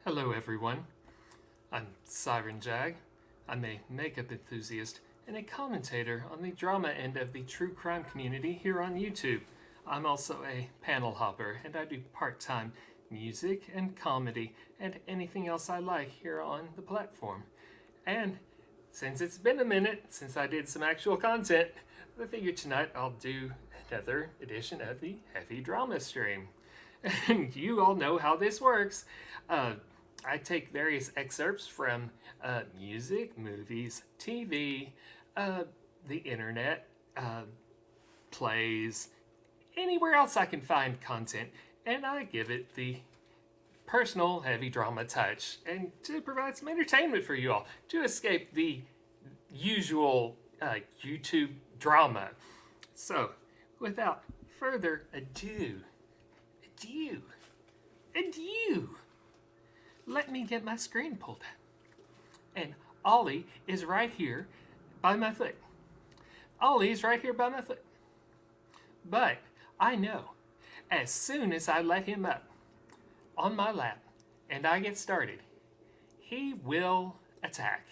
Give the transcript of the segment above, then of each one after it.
Hello everyone, I'm Siren Jag. I'm a makeup enthusiast and a commentator on the drama end of the true crime community here on YouTube. I'm also a panel hopper and I do part-time music and comedy and anything else I like here on the platform. And since it's been a minute since I did some actual content, I figured tonight I'll do another edition of the heavy drama stream. And you all know how this works. I take various excerpts from music, movies, TV, the internet, plays, anywhere else I can find content, and I give it the personal heavy drama touch and to provide some entertainment for you all to escape the usual YouTube drama. So, without further ado, let me get my screen pulled up. And Ollie is right here by my foot. Ollie is right here by my foot. But I know, as soon as I let him up on my lap and I get started, he will attack.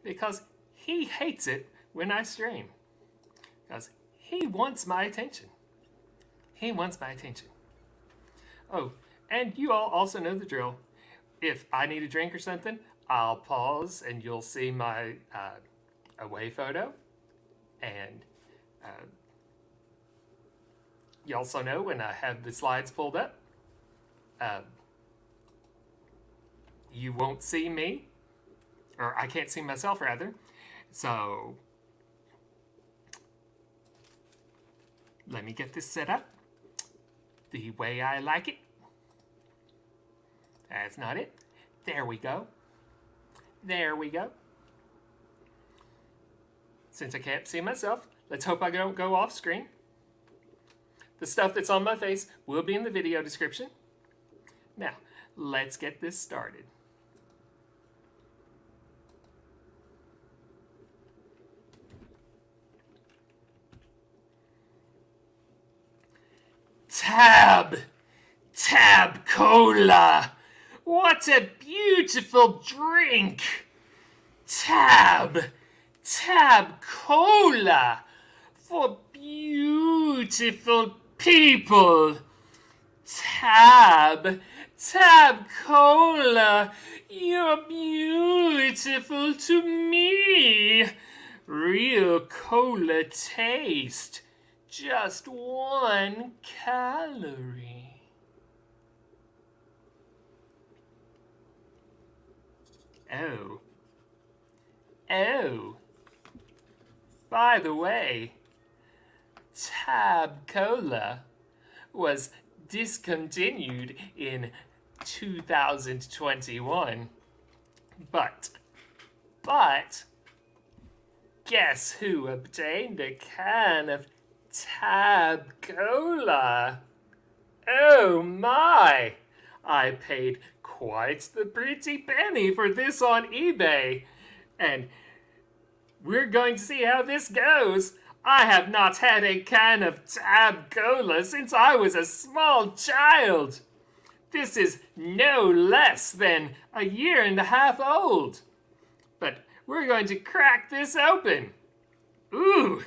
Because he hates it when I stream. Because he wants my attention. He wants my attention. Oh, and you all also know the drill. If I need a drink or something, I'll pause and you'll see my away photo. And you also know when I have the slides pulled up, you won't see me, or I can't see myself rather. So let me get this set up the way I like it. That's not it. There we go. There we go. Since I can't see myself, let's hope I don't go off screen. The stuff that's on my face will be in the video description. Now, let's get this started. TaB! TaB Cola! What a beautiful drink! TaB! TaB Cola! For beautiful people! TaB! TaB Cola! You're beautiful to me! Real cola taste. Just 1 calorie. Oh. By the way, TaB Cola was discontinued in 2021. But, guess who obtained a can of TaB Cola? Oh my! I paid quite the pretty penny for this on eBay. And we're going to see how this goes. I have not had a can of TaB Cola since I was a small child. This is no less than a 1.5 years old. But we're going to crack this open. Ooh,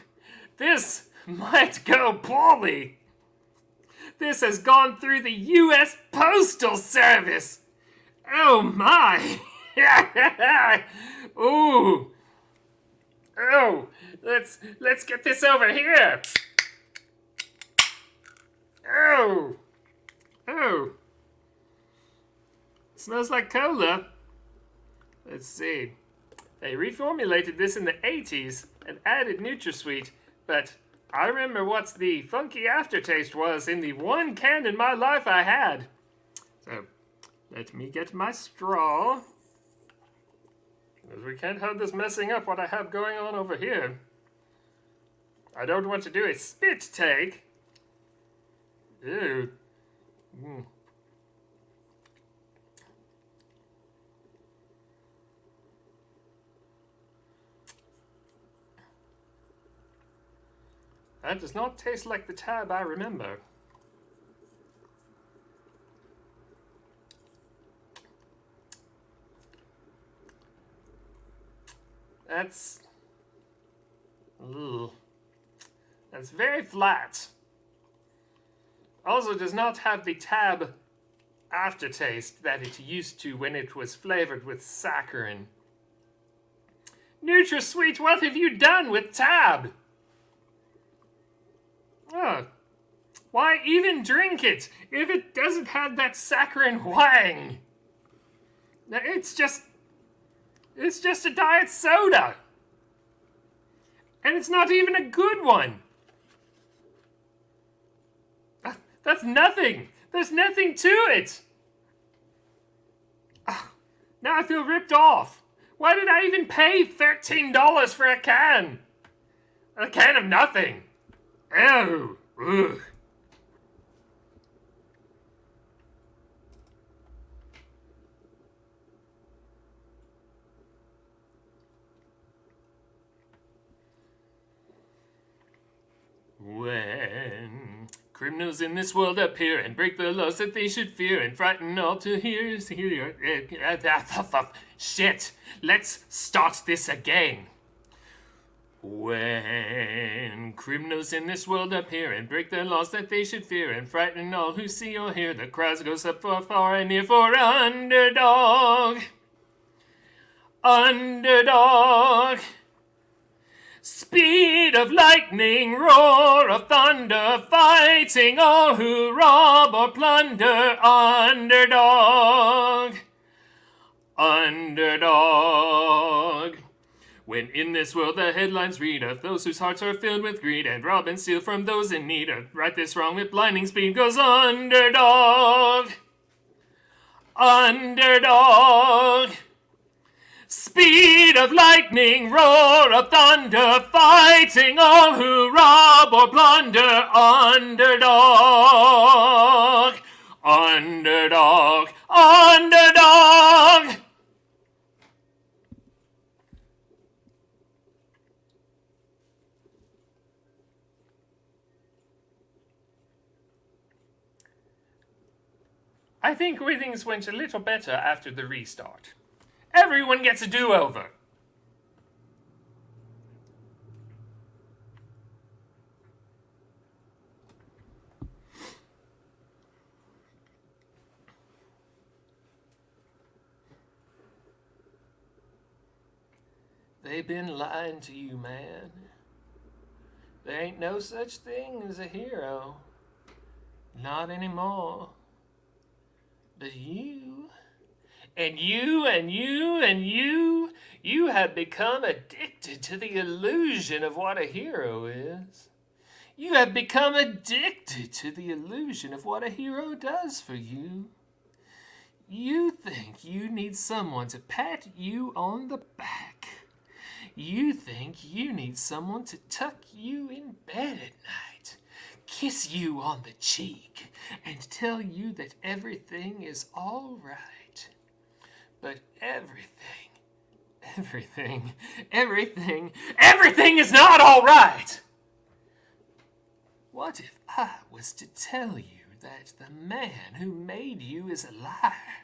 this might go poorly. This has gone through the U.S. Postal Service. Oh my! Ooh! Oh! Let's get this over here. Oh! Smells like cola. Let's see. They reformulated this in the 80s and added NutraSweet, but I remember what the funky aftertaste was in the 1 can in my life I had. So, let me get my straw. Because we can't have this messing up what I have going on over here. I don't want to do a spit take. Ew. That does not taste like the TaB I remember. That's... Ugh. That's very flat. Also does not have the TaB aftertaste that it used to when it was flavored with saccharin. NutraSweet, what have you done with TaB? Oh, why even drink it if it doesn't have that saccharin wang? It's just a diet soda. And it's not even a good one. That's nothing. There's nothing to it. Now I feel ripped off. Why did I even pay $13 for a can? A can of nothing. Ew. Ugh. When criminals in this world appear and break the laws that they should fear and frighten all to hear. Shit, let's start this again. When criminals in this world appear and break the laws that they should fear and frighten all who see or hear, the crowd goes up for far and near for underdog. Underdog. Speed of lightning, roar of thunder, fighting all who rob or plunder. Underdog. Underdog. When in this world the headlines read of those whose hearts are filled with greed and rob and steal from those in need, or right this wrong with blinding speed, goes underdog. Underdog. Speed of lightning, roar of thunder, fighting all who rob or plunder. Underdog. Underdog. Underdog. I think things went a little better after the restart. Everyone gets a do-over. They've been lying to you, man. There ain't no such thing as a hero. Not anymore. But you... And you have become addicted to the illusion of what a hero is. You have become addicted to the illusion of what a hero does for you. You think you need someone to pat you on the back. You think you need someone to tuck you in bed at night, kiss you on the cheek, and tell you that everything is all right. But everything is not all right. What if I was to tell you that the man who made you is a liar?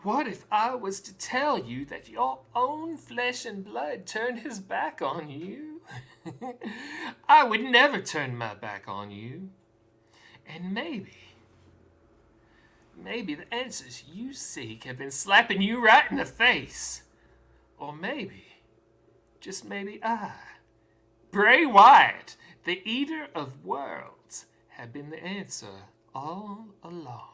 What if I was to tell you that your own flesh and blood turned his back on you? I would never turn my back on you. And maybe the answers you seek have been slapping you right in the face. Or maybe, just maybe Bray Wyatt, the eater of worlds, have been the answer all along.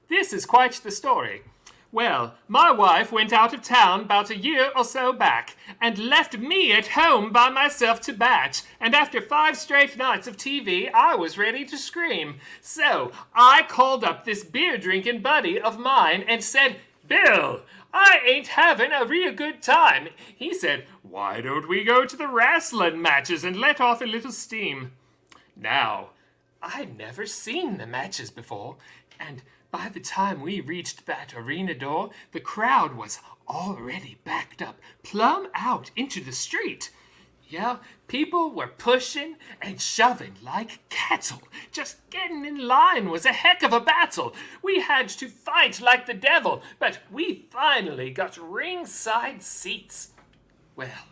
This is quite the story. Well, my wife went out of town about a year or so back and left me at home by myself to batch, and after 5 straight nights of TV, I was ready to scream. So I called up this beer-drinking buddy of mine and said, "Bill, I ain't having a real good time." He said, "Why don't we go to the wrestling matches and let off a little steam?" Now, I'd never seen the matches before, and by the time we reached that arena door, the crowd was already backed up, plumb out into the street. Yeah, people were pushing and shoving like cattle. Just getting in line was a heck of a battle. We had to fight like the devil, but we finally got ringside seats. Well,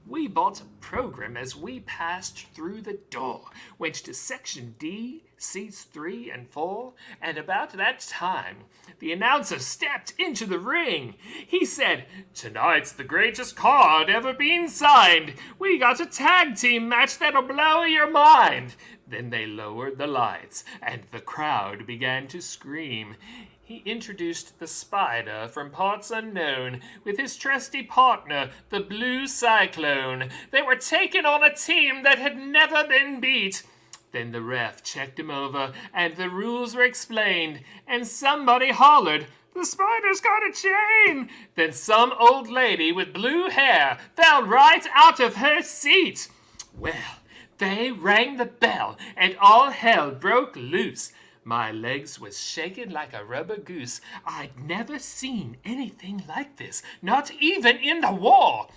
we bought a program as we passed through the door, went to Section D, seats 3 and 4, and about that time, the announcer stepped into the ring. He said, "Tonight's the greatest card ever been signed. We got a tag team match that'll blow your mind." Then they lowered the lights, and the crowd began to scream. He introduced the Spider from parts unknown with his trusty partner, the Blue Cyclone. They were taking on a team that had never been beat. Then the ref checked him over, and the rules were explained, and somebody hollered, "The Spider's got a chain!" Then some old lady with blue hair fell right out of her seat. Well, they rang the bell, and all hell broke loose. My legs was shaking like a rubber goose. I'd never seen anything like this, not even in the war.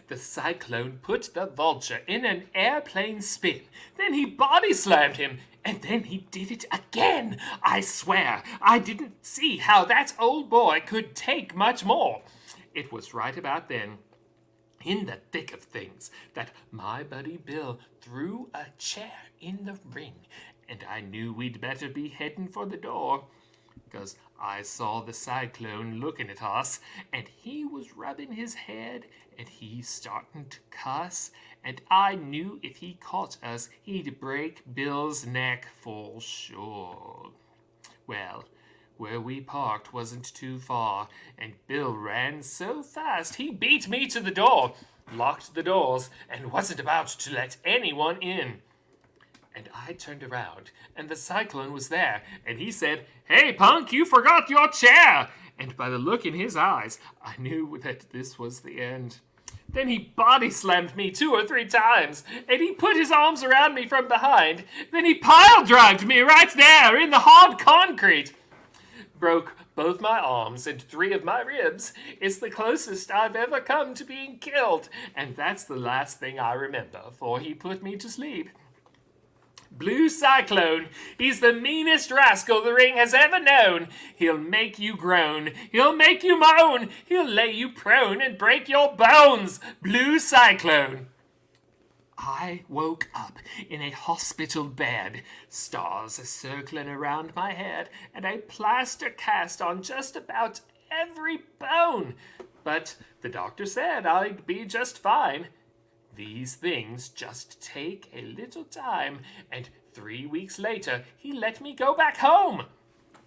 The Cyclone put the Vulture in an airplane spin. Then he body slammed him, and then he did it again. I swear, I didn't see how that old boy could take much more. It was right about then, in the thick of things, that my buddy Bill threw a chair in the ring, and I knew we'd better be heading for the door, 'cause I saw the Cyclone looking at us, and he was rubbing his head, and he starting to cuss, and I knew if he caught us, he'd break Bill's neck for sure. Well, where we parked wasn't too far, and Bill ran so fast he beat me to the door, locked the doors, and wasn't about to let anyone in. And I turned around, and the Cyclone was there, and he said, "Hey, punk, you forgot your chair!" And by the look in his eyes, I knew that this was the end. Then he body slammed me 2 or 3 times, and he put his arms around me from behind. Then he pile drived me right there in the hard concrete. Broke both my arms and 3 of my ribs. It's the closest I've ever come to being killed, and that's the last thing I remember, for he put me to sleep. Blue Cyclone, he's the meanest rascal the ring has ever known. He'll make you groan, he'll make you moan, he'll lay you prone and break your bones. Blue Cyclone. I woke up in a hospital bed, stars circling around my head, and a plaster cast on just about every bone. But the doctor said I'd be just fine. These things just take a little time, and 3 weeks later, he let me go back home.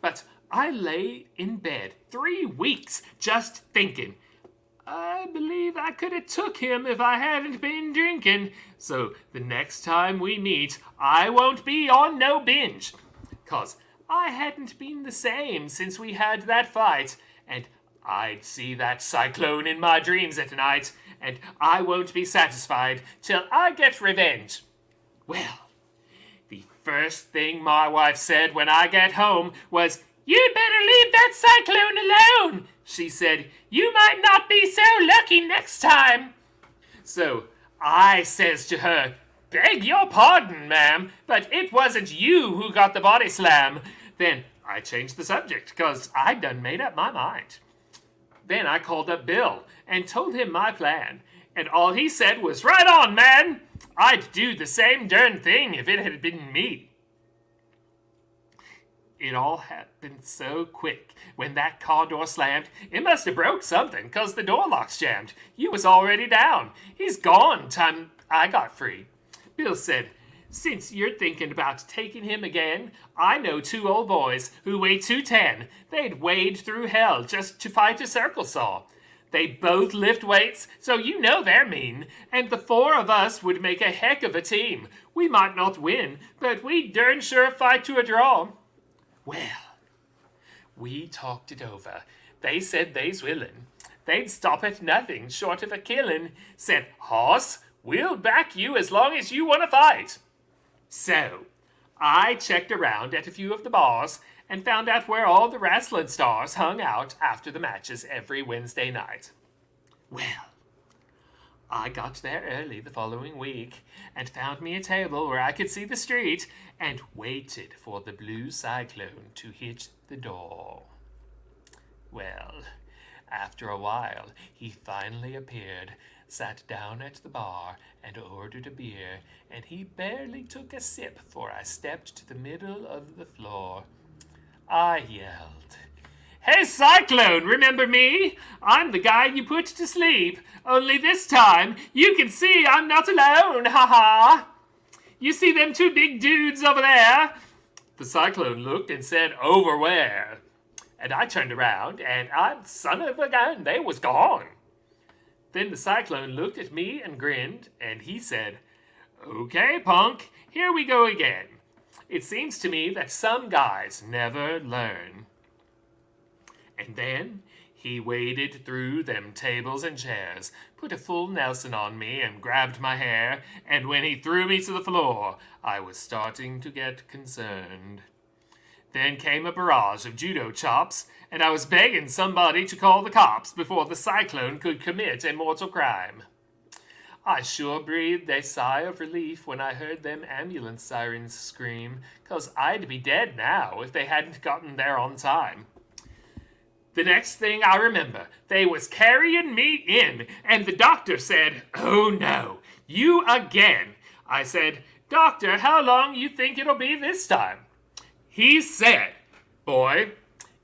But I lay in bed 3 weeks just thinking, I believe I could have took him if I hadn't been drinking. So the next time we meet, I won't be on no binge. 'Cause I hadn't been the same since we had that fight, and I'd see that Cyclone in my dreams at night, and I won't be satisfied till I get revenge. Well, the first thing my wife said when I got home was, "You'd better leave that Cyclone alone." She said, "You might not be so lucky next time." So I says to her, "Beg your pardon, ma'am, but it wasn't you who got the body slam." Then I changed the subject, 'cause I'd done made up my mind. Then I called up Bill and told him my plan, and all he said was, "Right on, man. I'd do the same darn thing if it had been me." It all happened so quick. When that car door slammed, it must have broke something, 'cause the door lock's jammed. You was already down. He's gone time I got free. Bill said, "Since you're thinking about taking him again, I know 2 old boys who weigh 210. They'd wade through hell just to fight a circle saw. They both lift weights, so you know they're mean, and the 4 of us would make a heck of a team. We might not win, but we'd darn sure fight to a draw." Well, we talked it over. They said they's willing. They'd stop at nothing short of a killing. Said, "Hoss, we'll back you as long as you want to fight." So, I checked around at a few of the bars and found out where all the wrestling stars hung out after the matches every Wednesday night. Well, I got there early the following week and found me a table where I could see the street and waited for the blue cyclone to hit the door. Well, after a while, he finally appeared, sat down at the bar, and ordered a beer, and he barely took a sip before I stepped to the middle of the floor. I yelled, "Hey, Cyclone, remember me? I'm the guy you put to sleep, only this time you can see I'm not alone, ha-ha! You see them two big dudes over there?" The Cyclone looked and said, "Over where?" And I turned around, and son of a gun, they was gone. Then the Cyclone looked at me and grinned, and he said, "Okay, punk, here we go again. It seems to me that some guys never learn." And then he waded through them tables and chairs, put a full Nelson on me, and grabbed my hair, and when he threw me to the floor, I was starting to get concerned. Then came a barrage of judo chops, and I was begging somebody to call the cops before the Cyclone could commit a mortal crime. I sure breathed a sigh of relief when I heard them ambulance sirens scream, 'cause I'd be dead now if they hadn't gotten there on time. The next thing I remember, they was carrying me in, and the doctor said, "Oh no, you again." I said, "Doctor, how long you think it'll be this time?" He said, "Boy,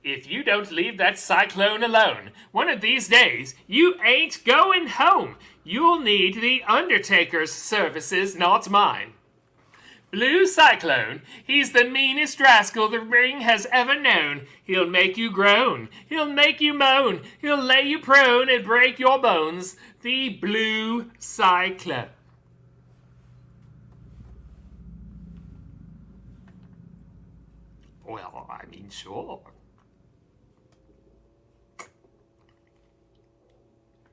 if you don't leave that Cyclone alone, one of these days you ain't going home. You'll need the Undertaker's services, not mine. Blue Cyclone, he's the meanest rascal the ring has ever known. He'll make you groan. He'll make you moan. He'll lay you prone and break your bones. The Blue Cyclone." Well, I mean, sure.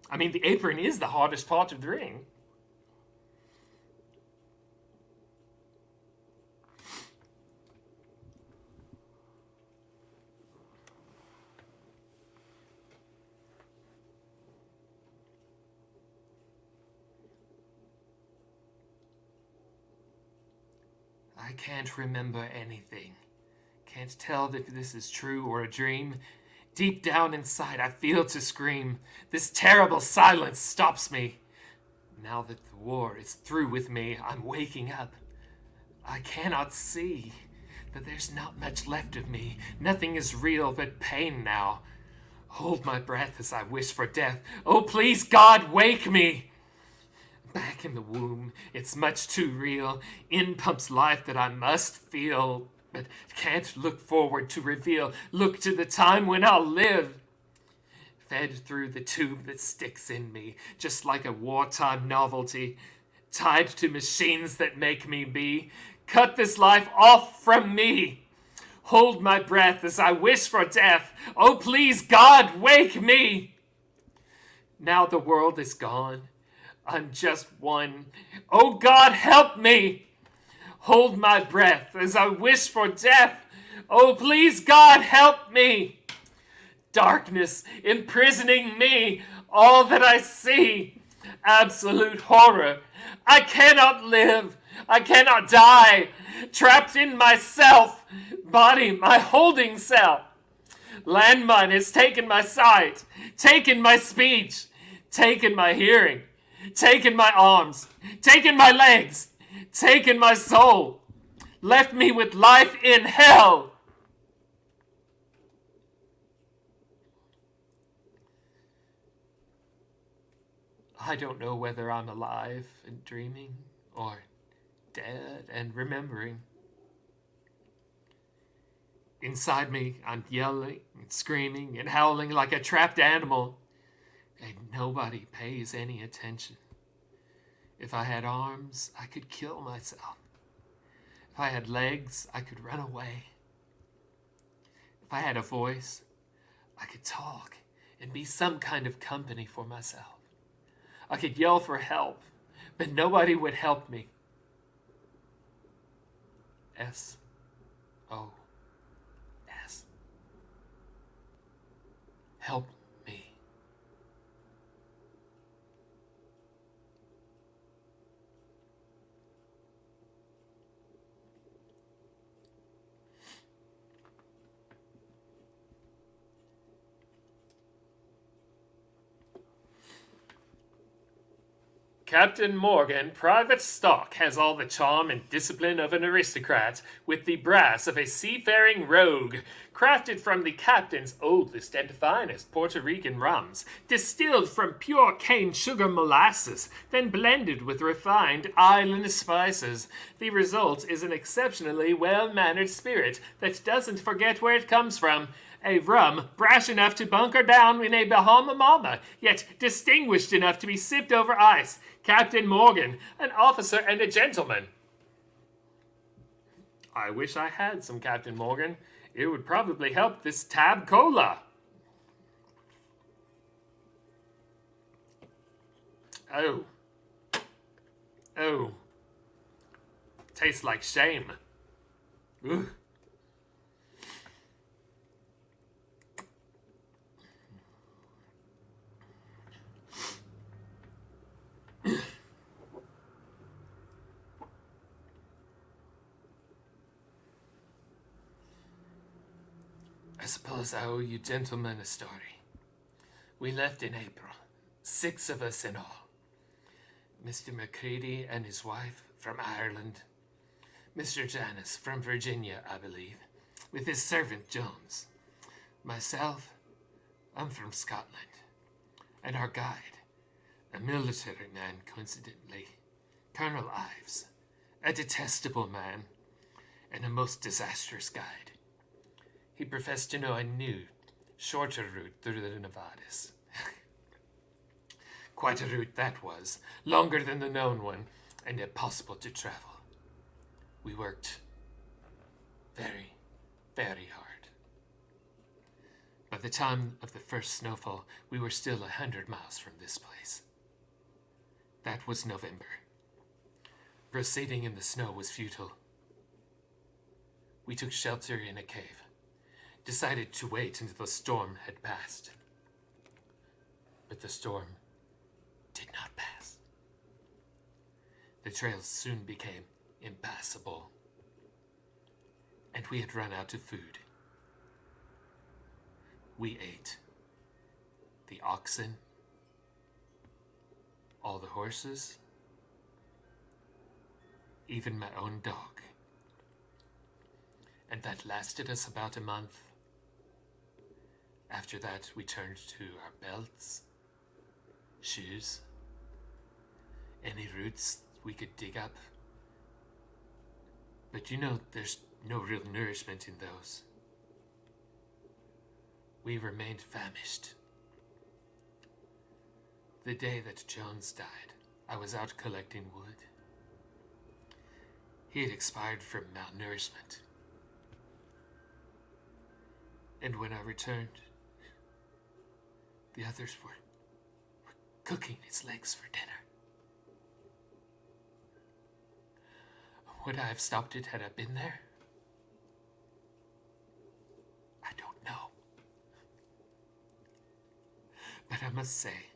I mean, the apron is the hardest part of the ring. I can't remember anything. Can't tell if this is true or a dream. Deep down inside, I feel to scream. This terrible silence stops me. Now that the war is through with me, I'm waking up. I cannot see that there's not much left of me. Nothing is real but pain now. Hold my breath as I wish for death. Oh, please, God, wake me. Back in the womb, it's much too real. In pumps life that I must feel, but can't look forward to reveal. Look to the time when I'll live. Fed through the tube that sticks in me, just like a wartime novelty. Tied to machines that make me be. Cut this life off from me. Hold my breath as I wish for death. Oh, please, God, wake me. Now the world is gone. I'm just one. Oh, God, help me. Hold my breath as I wish for death. Oh, please, God, help me. Darkness imprisoning me, all that I see. Absolute horror. I cannot live. I cannot die. Trapped in myself. Body, my holding cell. Landmine has taken my sight, taken my speech, taken my hearing, taken my arms, taken my legs, taken my soul, left me with life in hell. I don't know whether I'm alive and dreaming or dead and remembering. Inside me, I'm yelling and screaming and howling like a trapped animal, and nobody pays any attention. If I had arms, I could kill myself. If I had legs, I could run away. If I had a voice, I could talk and be some kind of company for myself. I could yell for help, but nobody would help me. SOS. Help me. Captain Morgan, private stock, has all the charm and discipline of an aristocrat, with the brass of a seafaring rogue, crafted from the captain's oldest and finest Puerto Rican rums, distilled from pure cane sugar molasses, then blended with refined island spices. The result is an exceptionally well-mannered spirit that doesn't forget where it comes from. A rum brash enough to bunker down in a Bahama Mama, yet distinguished enough to be sipped over ice. Captain Morgan, an officer and a gentleman. I wish I had some Captain Morgan. It would probably help this TaB cola. Oh. Oh. Tastes like shame. Ugh. I suppose I owe you gentlemen a story. We left in April, 6 of us in all. Mr. McCready and his wife from Ireland, Mr. Janus from Virginia, I believe, with his servant Jones. Myself, I'm from Scotland, and our guide, a military man coincidentally, Colonel Ives, a detestable man, and a most disastrous guide. He professed to know a new, shorter route through the Nevadas. Quite a route that was, longer than the known one, and impossible to travel. We worked very, very hard. By the time of the first snowfall, we were still 100 miles from this place. That was November. Proceeding in the snow was futile. We took shelter in a cave. Decided to wait until the storm had passed. But the storm did not pass. The trails soon became impassable, and we had run out of food. We ate the oxen, all the horses, even my own dog. And that lasted us about a month. After that, we turned to our belts, shoes, any roots we could dig up. But you know, there's no real nourishment in those. We remained famished. The day that Jones died, I was out collecting wood. He had expired from malnourishment. And when I returned, the others were cooking his legs for dinner. Would I have stopped it had I been there? I don't know. But I must say,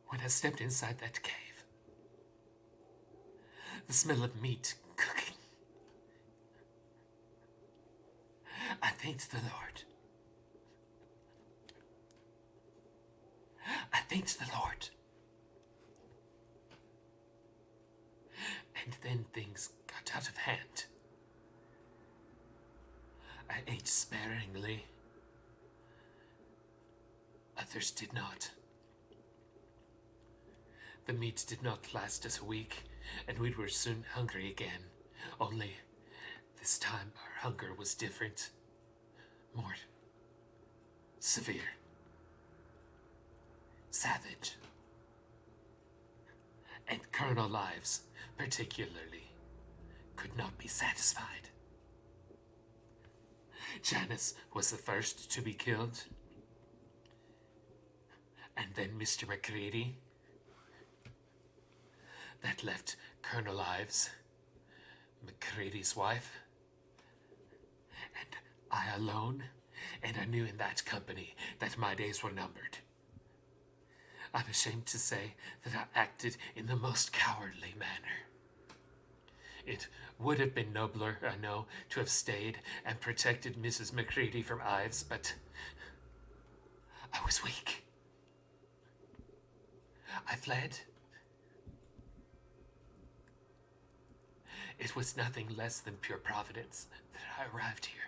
when I stepped inside that cave, the smell of meat cooking, I thanked the Lord. I thanked the Lord. And then things got out of hand. I ate sparingly. Others did not. The meat did not last us a week, and we were soon hungry again. Only this time our hunger was different. More severe. Savage. And Colonel Ives, particularly, could not be satisfied. Janus was the first to be killed. And then Mr. McCready. That left Colonel Ives, McCready's wife. And I alone, and I knew in that company that my days were numbered. I'm ashamed to say that I acted in the most cowardly manner. It would have been nobler, I know, to have stayed and protected Mrs. McCready from Ives, but I was weak. I fled. It was nothing less than pure providence that I arrived here.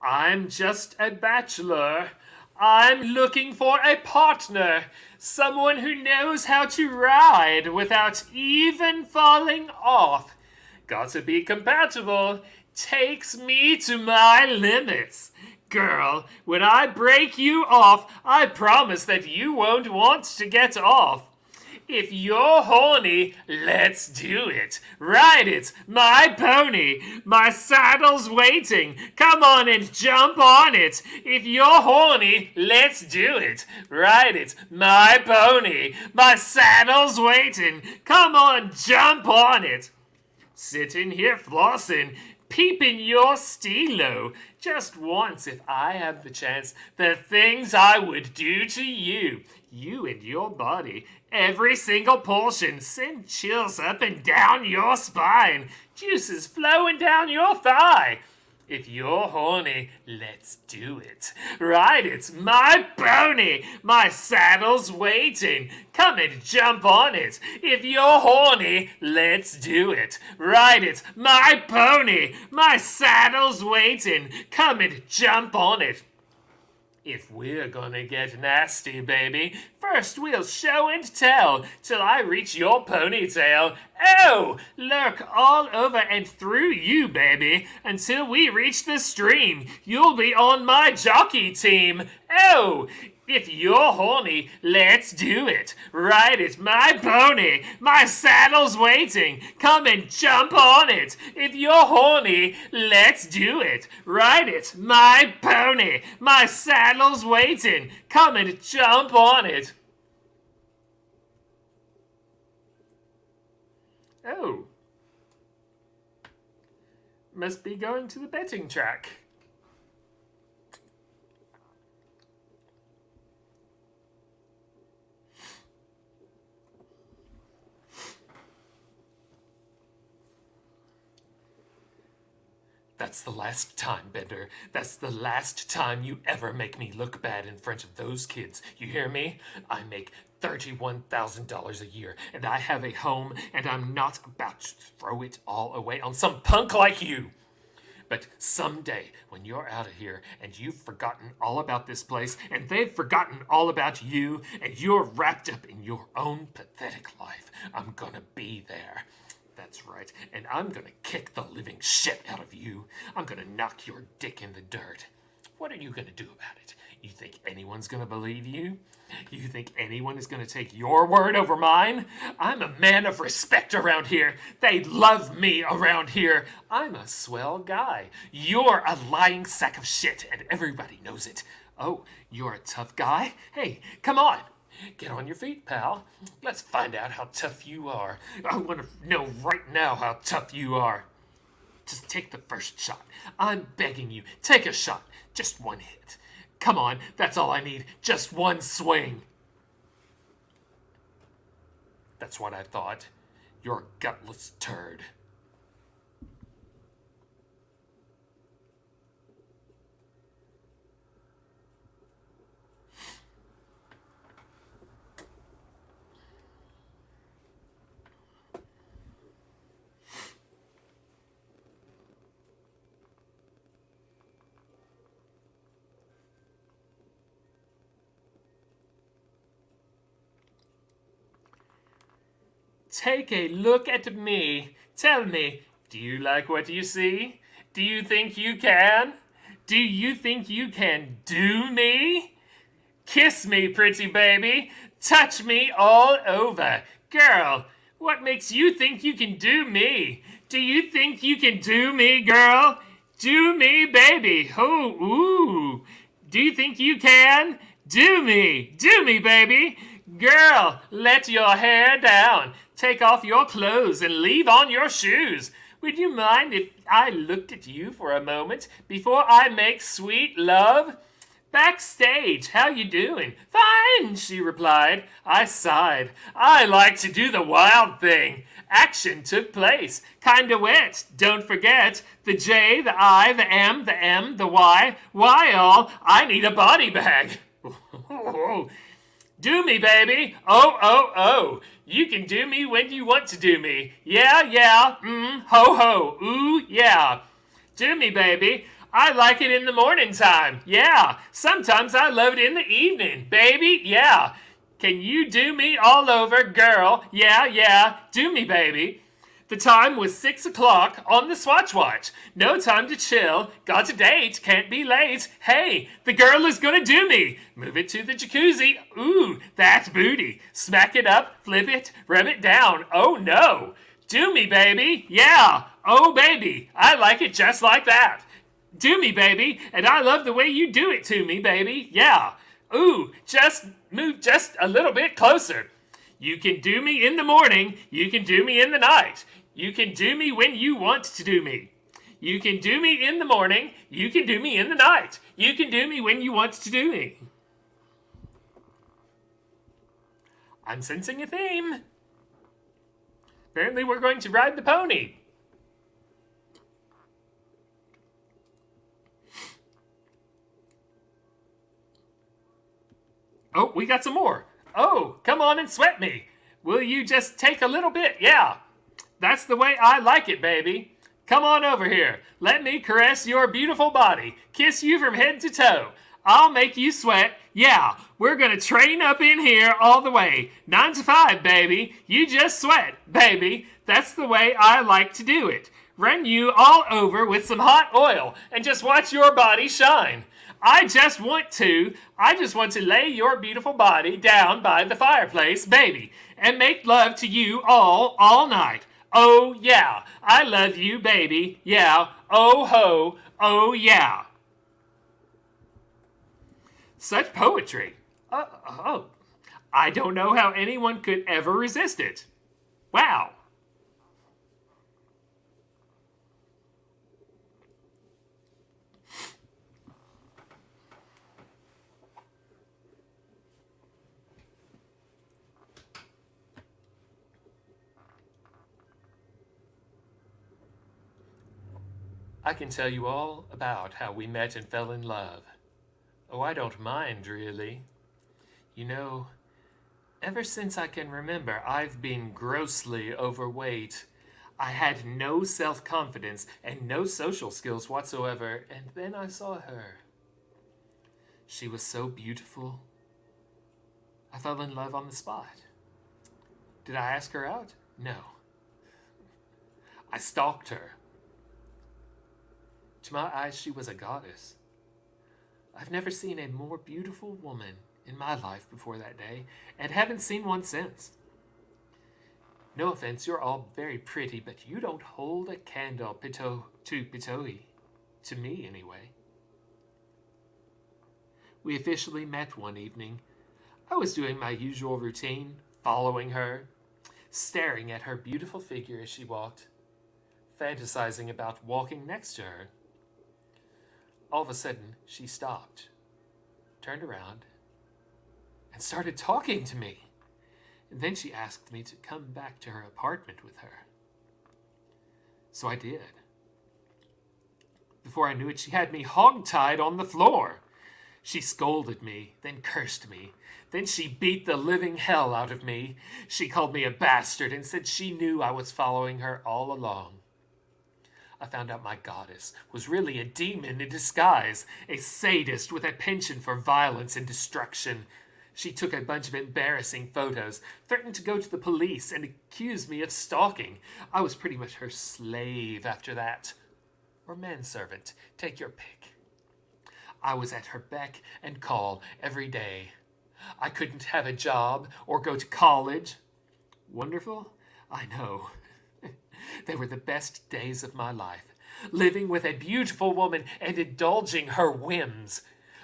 I'm just a bachelor. I'm looking for a partner. Someone who knows how to ride without even falling off. Gotta be compatible. Takes me to my limits. Girl, when I break you off, I promise that you won't want to get off. If you're horny, let's do it. Ride it, my pony. My saddle's waiting. Come on and jump on it. If you're horny, let's do it. Ride it, my pony. My saddle's waiting. Come on, jump on it. Sitting here flossing, peeping your stilo. Just once, if I had the chance, the things I would do to you. You and your body. Every single portion send chills up and down your spine. Juices flowing down your thigh. If you're horny, let's do it. Ride it, my pony. My saddle's waiting. Come and jump on it. If you're horny, let's do it. Ride it, my pony. My saddle's waiting. Come and jump on it. If we're gonna get nasty, baby, first we'll show and tell till I reach your ponytail. Oh, lurk all over and through you, baby, until we reach the stream. You'll be on my jockey team. Oh, if you're horny, let's do it. Ride it, my pony. My saddle's waiting. Come and jump on it. If you're horny, let's do it. Ride it, my pony. My saddle's waiting. Come and jump on it. Oh. Must be going to the betting track. That's the last time, Bender. That's the last time you ever make me look bad in front of those kids. You hear me? I make $31,000 a year, and I have a home, and I'm not about to throw it all away on some punk like you. But someday, when you're out of here, and you've forgotten all about this place, and they've forgotten all about you, and you're wrapped up in your own pathetic life, I'm gonna be there. That's right, and I'm gonna kick the living shit out of you. I'm gonna knock your dick in the dirt. What are you gonna do about it? You think anyone's gonna believe you? You think anyone is gonna take your word over mine? I'm a man of respect around here. They love me around here. I'm a swell guy. You're a lying sack of shit, and everybody knows it. Oh, you're a tough guy? Hey, come on. Get on your feet, pal. Let's find out how tough you are. I want to know right now how tough you are. Just take the first shot. I'm begging you. Take a shot. Just one hit. Come on, that's all I need. Just one swing. That's what I thought. You're a gutless turd. Take a look at me. Tell me, do you like what you see? Do you think you can? Do you think you can do me? Kiss me, pretty baby. Touch me all over. Girl, what makes you think you can do me? Do you think you can do me, girl? Do me, baby. Oh, ooh. Do you think you can? Do me, baby. Girl, let your hair down. Take off your clothes and leave on your shoes. Would you mind if I looked at you for a moment before I make sweet love? Backstage, how you doing? Fine, she replied. I sighed. I like to do the wild thing. Action took place. Kinda wet. Don't forget. The J, the I, the M, the M, the Y. Why all? I need a body bag. Do me, baby. Oh, oh, oh. You can do me when you want to do me. Yeah, yeah. Ho, ho. Ooh, yeah. Do me, baby. I like it in the morning time. Yeah. Sometimes I love it in the evening. Baby, yeah. Can you do me all over, girl? Yeah, yeah. Do me, baby. The time was 6 o'clock on the Swatch Watch. No time to chill. Got a date. Can't be late. Hey, the girl is gonna do me. Move it to the jacuzzi. Ooh, that's booty. Smack it up, flip it, rub it down. Oh no. Do me, baby. Yeah. Oh, baby. I like it just like that. Do me, baby. And I love the way you do it to me, baby. Yeah. Ooh, just move just a little bit closer. You can do me in the morning. You can do me in the night. You can do me when you want to do me. You can do me in the morning. You can do me in the night. You can do me when you want to do me. I'm sensing a theme. Apparently we're going to ride the pony. Oh, we got some more. Oh, come on and sweat me. Will you just take a little bit? Yeah. That's the way I like it, baby. Come on over here. Let me caress your beautiful body. Kiss you from head to toe. I'll make you sweat. Yeah, we're gonna train up in here all the way. 9 to 5, baby. You just sweat, baby. That's the way I like to do it. Run you all over with some hot oil and just watch your body shine. I just want to lay your beautiful body down by the fireplace, baby, and make love to you all night. Oh, yeah. I love you, baby. Yeah. Oh, ho. Oh, yeah. Such poetry. Oh. I don't know how anyone could ever resist it. Wow. I can tell you all about how we met and fell in love. Oh, I don't mind, really. You know, ever since I can remember, I've been grossly overweight. I had no self-confidence and no social skills whatsoever, and then I saw her. She was so beautiful. I fell in love on the spot. Did I ask her out? No. I stalked her. To my eyes, she was a goddess. I've never seen a more beautiful woman in my life before that day, and haven't seen one since. No offense, you're all very pretty, but you don't hold a candle to Pitoi. To me, anyway. We officially met one evening. I was doing my usual routine, following her, staring at her beautiful figure as she walked, fantasizing about walking next to her. All of a sudden, she stopped, turned around, and started talking to me. And then she asked me to come back to her apartment with her. So I did. Before I knew it, she had me hogtied on the floor. She scolded me, then cursed me. Then she beat the living hell out of me. She called me a bastard and said she knew I was following her all along. I found out my goddess was really a demon in disguise, a sadist with a penchant for violence and destruction. She took a bunch of embarrassing photos, threatened to go to the police, and accused me of stalking. I was pretty much her slave after that. Or manservant, take your pick. I was at her beck and call every day. I couldn't have a job or go to college. Wonderful? I know. They were the best days of my life, living with a beautiful woman and indulging her whims.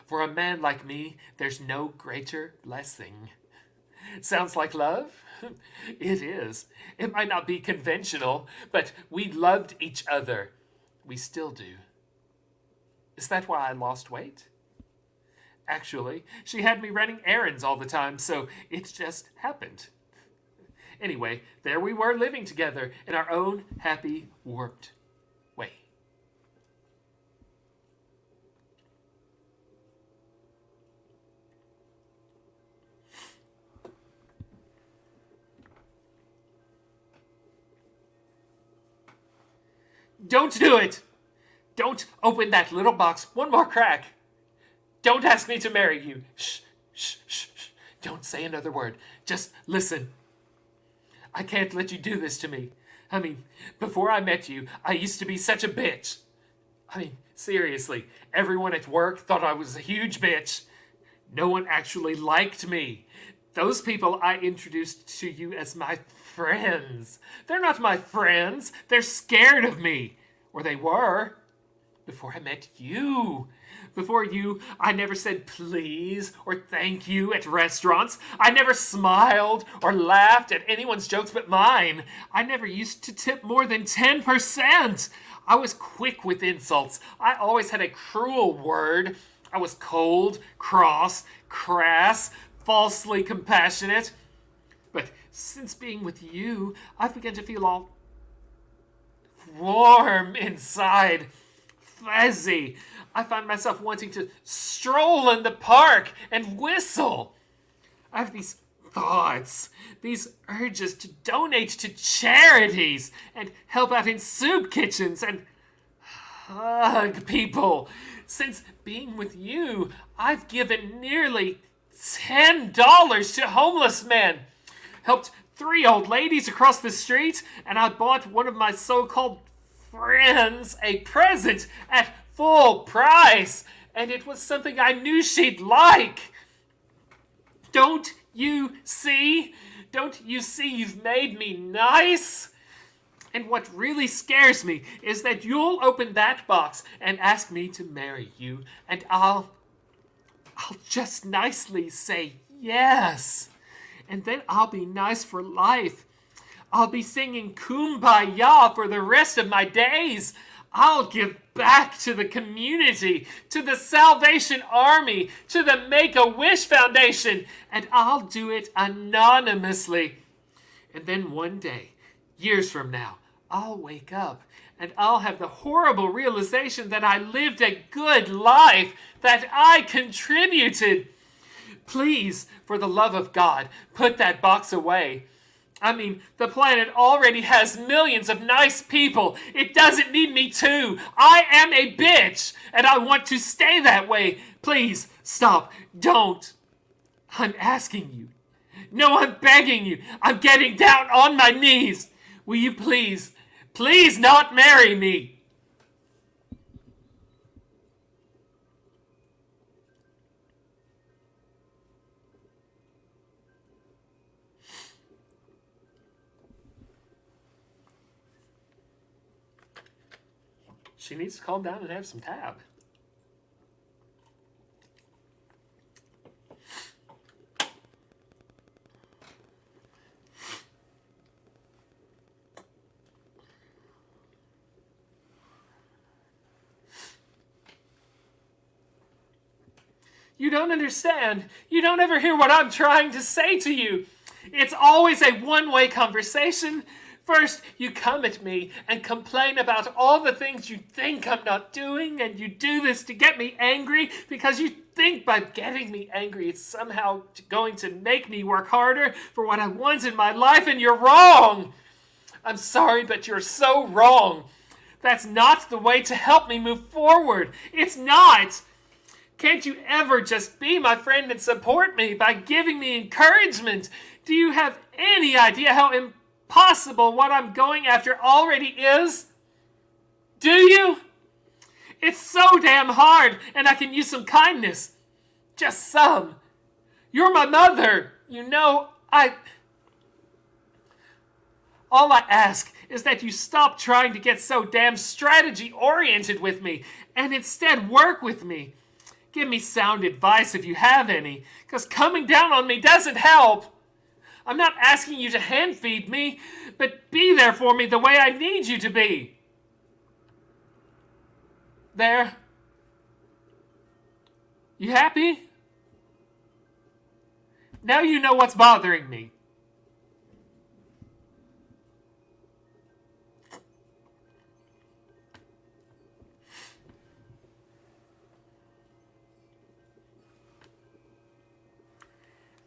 For a man like me, there's no greater blessing. Sounds like love? It is. It might not be conventional, but we loved each other. We still do. Is that why I lost weight? Actually, she had me running errands all the time, so it just happened. Anyway, there we were living together in our own happy, warped way. Don't do it! Don't open that little box one more crack. Don't ask me to marry you. Shh, shh, shh, shh. Don't say another word. Just listen. I can't let you do this to me. I mean, before I met you, I used to be such a bitch. I mean, seriously, everyone at work thought I was a huge bitch. No one actually liked me. Those people I introduced to you as my friends. They're not my friends. They're scared of me. Or they were. Before I met you. Before you, I never said please or thank you at restaurants. I never smiled or laughed at anyone's jokes but mine. I never used to tip more than 10%. I was quick with insults. I always had a cruel word. I was cold, cross, crass, falsely compassionate. But since being with you, I've begun to feel all warm inside, fuzzy. I find myself wanting to stroll in the park and whistle. I have these thoughts, these urges to donate to charities and help out in soup kitchens and hug people. Since being with you, I've given nearly $10 to homeless men, helped 3 old ladies across the street, and I bought one of my so-called friends a present at full price, and it was something I knew she'd like. Don't you see? Don't you see you've made me nice? And what really scares me is that you'll open that box and ask me to marry you, and I'll just nicely say yes. And then I'll be nice for life. I'll be singing Kumbaya for the rest of my days. I'll give back to the community, to the Salvation Army, to the Make-A-Wish Foundation, and I'll do it anonymously. And then one day, years from now, I'll wake up and I'll have the horrible realization that I lived a good life, that I contributed. Please, for the love of God, put that box away. I mean, the planet already has millions of nice people. It doesn't need me too. I am a bitch, and I want to stay that way. Please, stop. Don't. I'm asking you. No, I'm begging you. I'm getting down on my knees. Will you please not marry me? She needs to calm down and have some TaB. You don't understand. You don't ever hear what I'm trying to say to you. It's always a one-way conversation. First, you come at me and complain about all the things you think I'm not doing, and you do this to get me angry because you think by getting me angry it's somehow going to make me work harder for what I want in my life, and you're wrong. I'm sorry, but you're so wrong. That's not the way to help me move forward. It's not. Can't you ever just be my friend and support me by giving me encouragement? Do you have any idea how impossible what I'm going after already is? Do you? It's so damn hard, and I can use some kindness. Just some. You're my mother. You know, all I ask is that you stop trying to get so damn strategy-oriented with me, and instead work with me. Give me sound advice if you have any, because coming down on me doesn't help. I'm not asking you to hand feed me, but be there for me the way I need you to be. There. You happy? Now you know what's bothering me.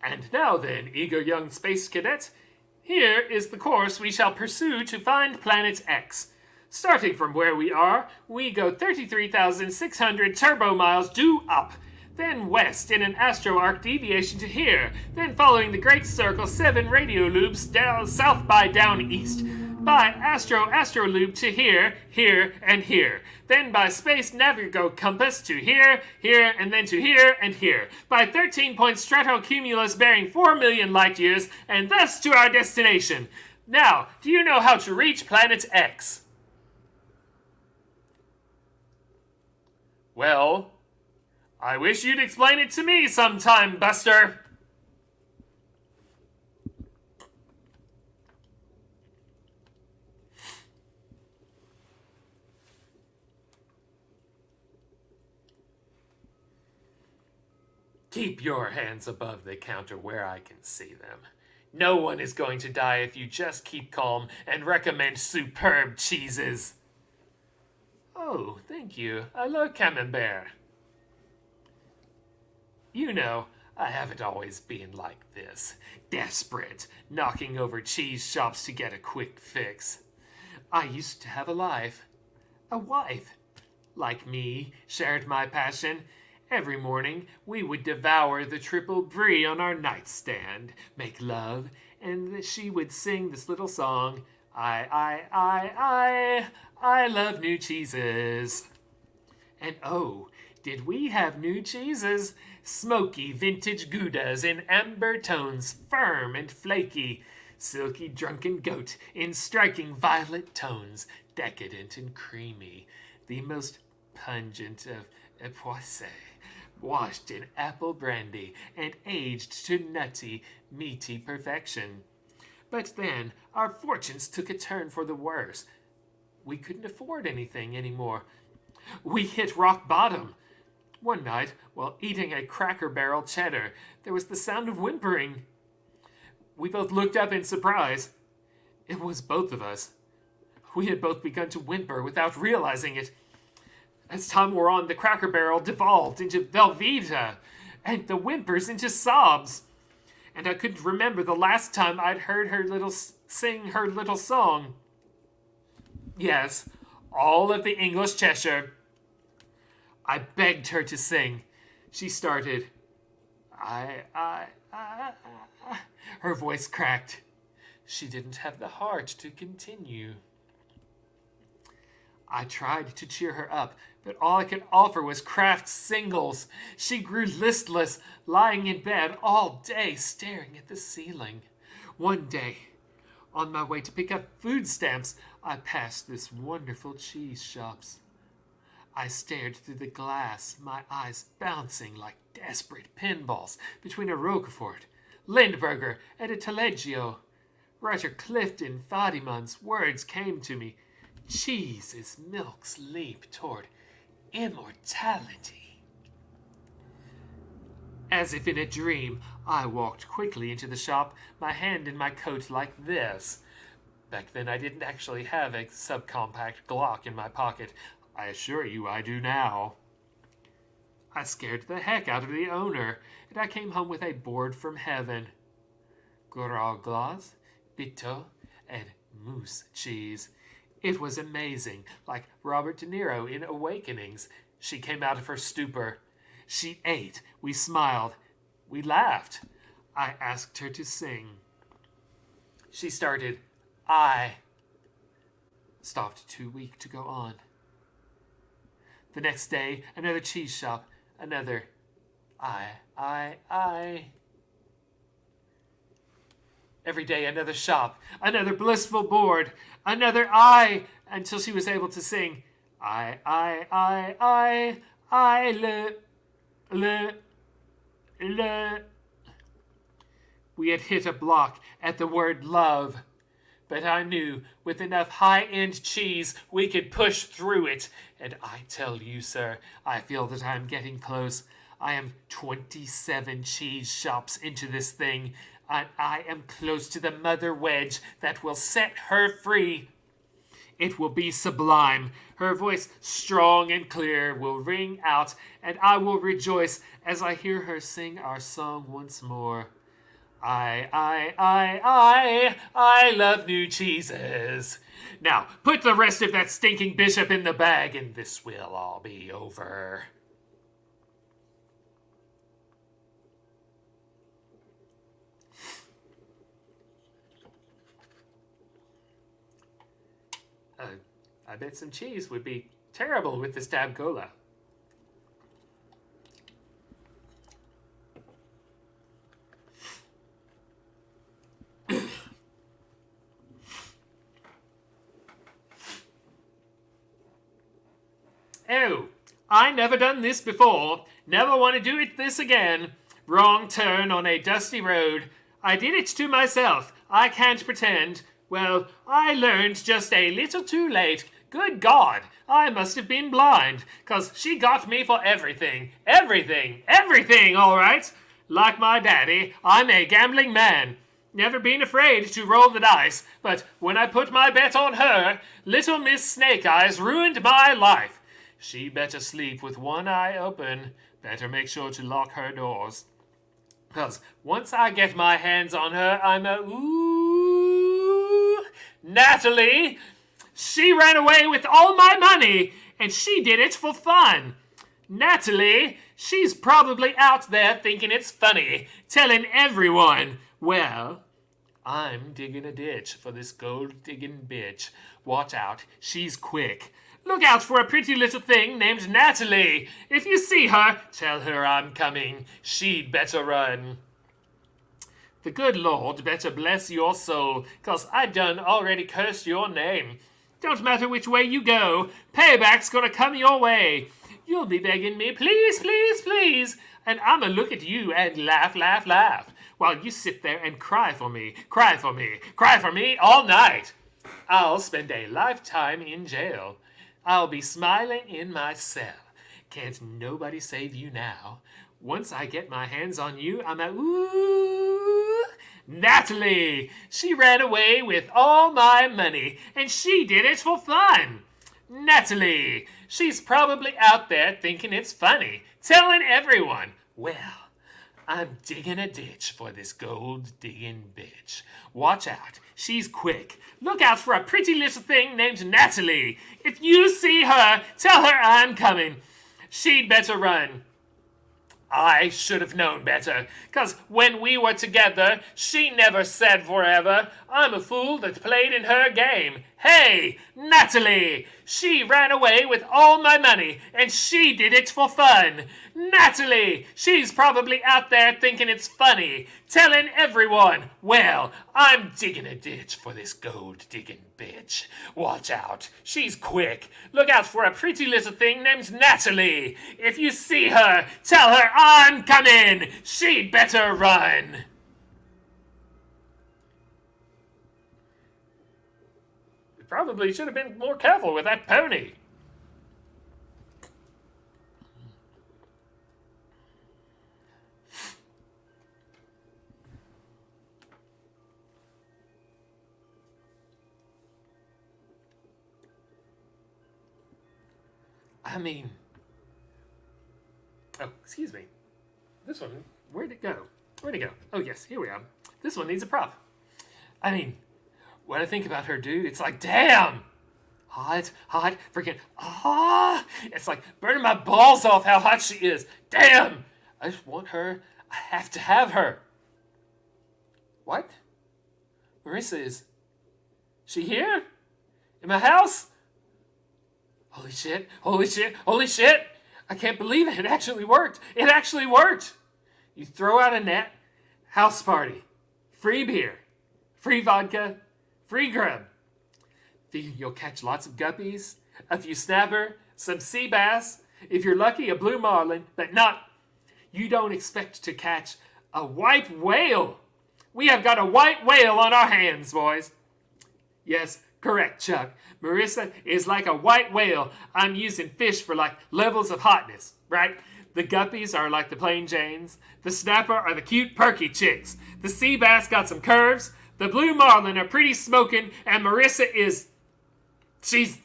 And now then, eager young space cadet, here is the course we shall pursue to find planet X. Starting from where we are, we go 33,600 turbo miles due up, then west in an astro-arc deviation to here, then following the Great Circle 7 radio loops down south by down east, by astro loop to here, here, and here, then by space navigo compass to here, here, and then to here and here, by 13-point stratocumulus bearing 4 million light years, and thus to our destination. Now, do you know how to reach planet X? Well, I wish you'd explain it to me sometime, Buster. Keep your hands above the counter where I can see them. No one is going to die if you just keep calm and recommend superb cheeses. Oh, thank you. I love camembert. You know, I haven't always been like this. Desperate, knocking over cheese shops to get a quick fix. I used to have a life. A wife. Like me, shared my passion. Every morning, we would devour the triple brie on our nightstand, make love, and she would sing this little song, I love new cheeses. And oh, did we have new cheeses? Smoky vintage Goudas in amber tones, firm and flaky. Silky drunken goat in striking violet tones, decadent and creamy. The most pungent of Epoisses, washed in apple brandy and aged to nutty, meaty perfection. But then our fortunes took a turn for the worse. We couldn't afford anything anymore. We hit rock bottom. One night, while eating a Cracker Barrel cheddar, there was the sound of whimpering. We both looked up in surprise. It was both of us. We had both begun to whimper without realizing it. As time wore on, the Cracker Barrel devolved into Velveeta, and the whimpers into sobs. And I couldn't remember the last time I'd heard her sing her little song. Yes, all of the English Cheshire. I begged her to sing. She started. Her voice cracked. She didn't have the heart to continue. I tried to cheer her up, but all I could offer was Kraft's singles. She grew listless, lying in bed all day, staring at the ceiling. One day, on my way to pick up food stamps, I passed this wonderful cheese shops. I stared through the glass, my eyes bouncing like desperate pinballs between a Roquefort, Lindbergher, and a Taleggio. Writer Clifton Fadiman's words came to me. Cheese is milk's leap toward immortality. As if in a dream, I walked quickly into the shop, my hand in my coat like this. Back then I didn't actually have a subcompact Glock in my pocket. I assure you I do now. I scared the heck out of the owner, and I came home with a board from heaven. Gros Glas, Bito, and mousse cheese. It was amazing, like Robert De Niro in Awakenings. She came out of her stupor. She ate. We smiled. We laughed. I asked her to sing. She started, I stopped too weak to go on. The next day, another cheese shop, another I. Every day, another shop, another blissful board, another I, until she was able to sing le. We had hit a block at the word love, but I knew with enough high-end cheese we could push through it. And I tell you, sir, I feel that I'm getting close. I am 27 cheese shops into this thing, and I am close to the mother wedge that will set her free. It will be sublime. Her voice, strong and clear, will ring out, and I will rejoice as I hear her sing our song once more. I love new cheeses. Now, put the rest of that stinking bishop in the bag, and this will all be over. I bet some cheese would be terrible with this TaB Cola. Oh, I never done this before. Never want to do this again. Wrong turn on a dusty road. I did it to myself. I can't pretend. Well, I learned just a little too late. Good God, I must have been blind, 'cause she got me for everything. Everything, all right? Like my daddy, I'm a gambling man. Never been afraid to roll the dice, but when I put my bet on her, little Miss Snake Eyes ruined my life. She better sleep with one eye open. Better make sure to lock her doors. 'Cause once I get my hands on her, I'm a ooh. Natalie! She ran away with all my money, and she did it for fun. Natalie, she's probably out there thinking it's funny, telling everyone. Well, I'm digging a ditch for this gold-digging bitch. Watch out, she's quick. Look out for a pretty little thing named Natalie. If you see her, tell her I'm coming. She'd better run. The good Lord better bless your soul, 'cause I done already cursed your name. Don't matter which way you go, payback's gonna come your way. You'll be begging me, please, please, please, and I'ma look at you and laugh, laugh, laugh, while you sit there and cry for me all night. I'll spend a lifetime in jail. I'll be smiling in my cell. Can't nobody save you now. Once I get my hands on you, I'm a ooh. Natalie! She ran away with all my money, and she did it for fun. Natalie! She's probably out there thinking it's funny, telling everyone. Well, I'm digging a ditch for this gold-digging bitch. Watch out, she's quick. Look out for a pretty little thing named Natalie. If you see her, tell her I'm coming. She'd better run. I should have known better, 'cause when we were together, she never said forever. I'm a fool that played in her game. Hey, Natalie! She ran away with all my money, and she did it for fun. Natalie! She's probably out there thinking it's funny, telling everyone. Well, I'm digging a ditch for this gold-digging bitch. Watch out, she's quick. Look out for a pretty little thing named Natalie. If you see her, tell her I'm coming. She'd better run. You probably should have been more careful with that pony. I mean, oh, excuse me. This one, where'd it go? Oh, yes, here we are. This one needs a prop. I mean, when I think about her, dude, it's like, damn! Hot, freaking, it's like burning my balls off how hot she is. Damn! I just want her. I have to have her. What? Marissa is she here? In my house? Holy shit, holy shit, holy shit! I can't believe it. It actually worked. It actually worked. You throw out a net, house party, free beer, free vodka, free grub. You'll catch lots of guppies, a few snapper, some sea bass, if you're lucky, a blue marlin, but not. You don't expect to catch a white whale. We have got a white whale on our hands, boys. Yes, correct, Chuck. Marissa is like a white whale. I'm using fish for like levels of hotness, right? The guppies are like the plain Janes. The snapper are the cute, perky chicks. The sea bass got some curves. The blue marlin are pretty smoking. And Marissa she's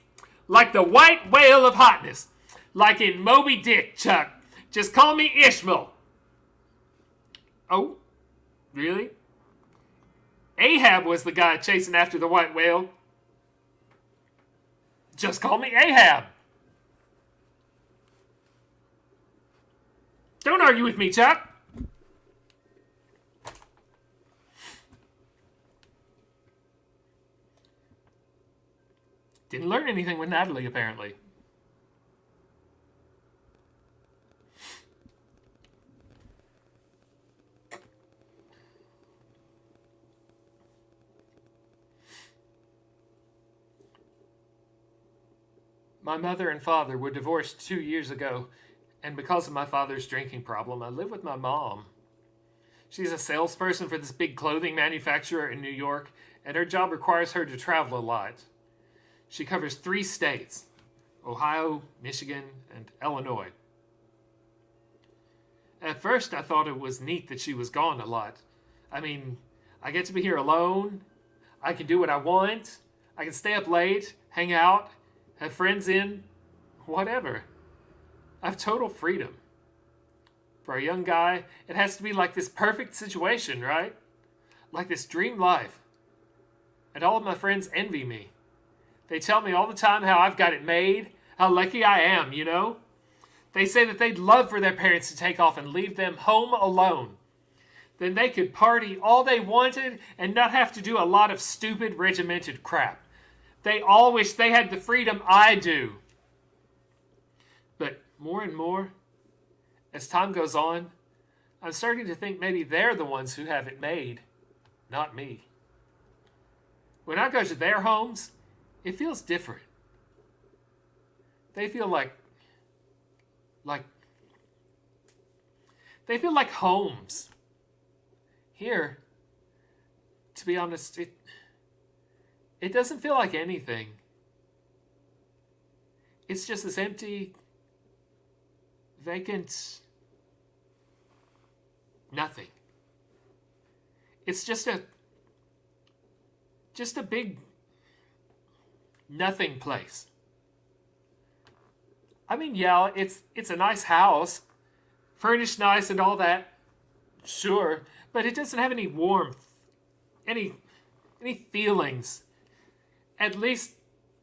like the white whale of hotness. Like in Moby Dick, Chuck. Just call me Ishmael. Oh, really? Ahab was the guy chasing after the white whale. Just call me Ahab. Don't argue with me, Chuck. Didn't learn anything with Natalie, apparently. My mother and father were divorced 2 years ago, and because of my father's drinking problem, I live with my mom. She's a salesperson for this big clothing manufacturer in New York, and her job requires her to travel a lot. She covers 3 states: Ohio, Michigan, and Illinois. At first, I thought it was neat that she was gone a lot. I mean, I get to be here alone, I can do what I want, I can stay up late, hang out, have friends in, whatever. I have total freedom. For a young guy, it has to be like this perfect situation, right? Like this dream life. And all of my friends envy me. They tell me all the time how I've got it made, how lucky I am, you know? They say that they'd love for their parents to take off and leave them home alone. Then they could party all they wanted and not have to do a lot of stupid regimented crap. They all wish they had the freedom I do. But more and more, as time goes on, I'm starting to think maybe they're the ones who have it made, not me. When I go to their homes, it feels different. They feel like they feel like homes. Here, to be honest, it doesn't feel like anything. It's just this empty, vacant nothing. It's just a big nothing place. I mean, yeah, it's a nice house, furnished nice and all that, sure, but it doesn't have any warmth, any feelings. At least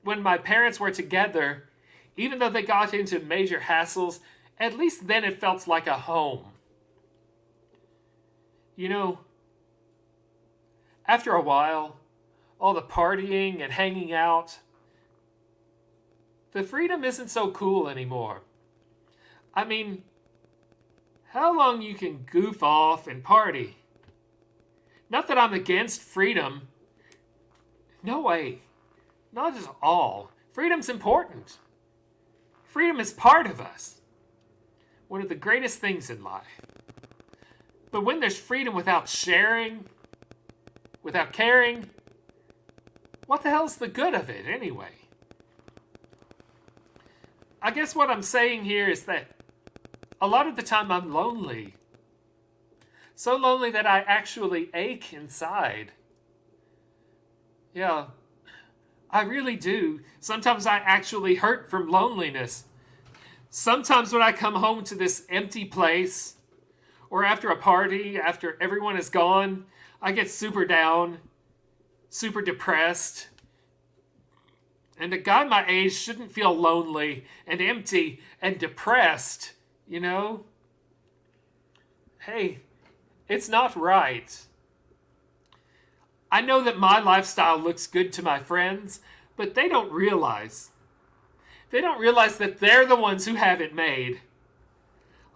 when my parents were together, even though they got into major hassles, at least then it felt like a home. You know, after a while, all the partying and hanging out, the freedom isn't so cool anymore. I mean, how long you can goof off and party? Not that I'm against freedom. No way. Not at all. Freedom's important. Freedom is part of us. One of the greatest things in life. But when there's freedom without sharing, without caring, what the hell's the good of it anyway? I guess what I'm saying here is that a lot of the time I'm lonely. So lonely that I actually ache inside. Yeah, I really do. Sometimes I actually hurt from loneliness. Sometimes when I come home to this empty place, or after a party, after everyone is gone, I get super down, super depressed. And a guy my age shouldn't feel lonely and empty and depressed, you know? Hey, it's not right. I know that my lifestyle looks good to my friends, but they don't realize. They don't realize that they're the ones who have it made.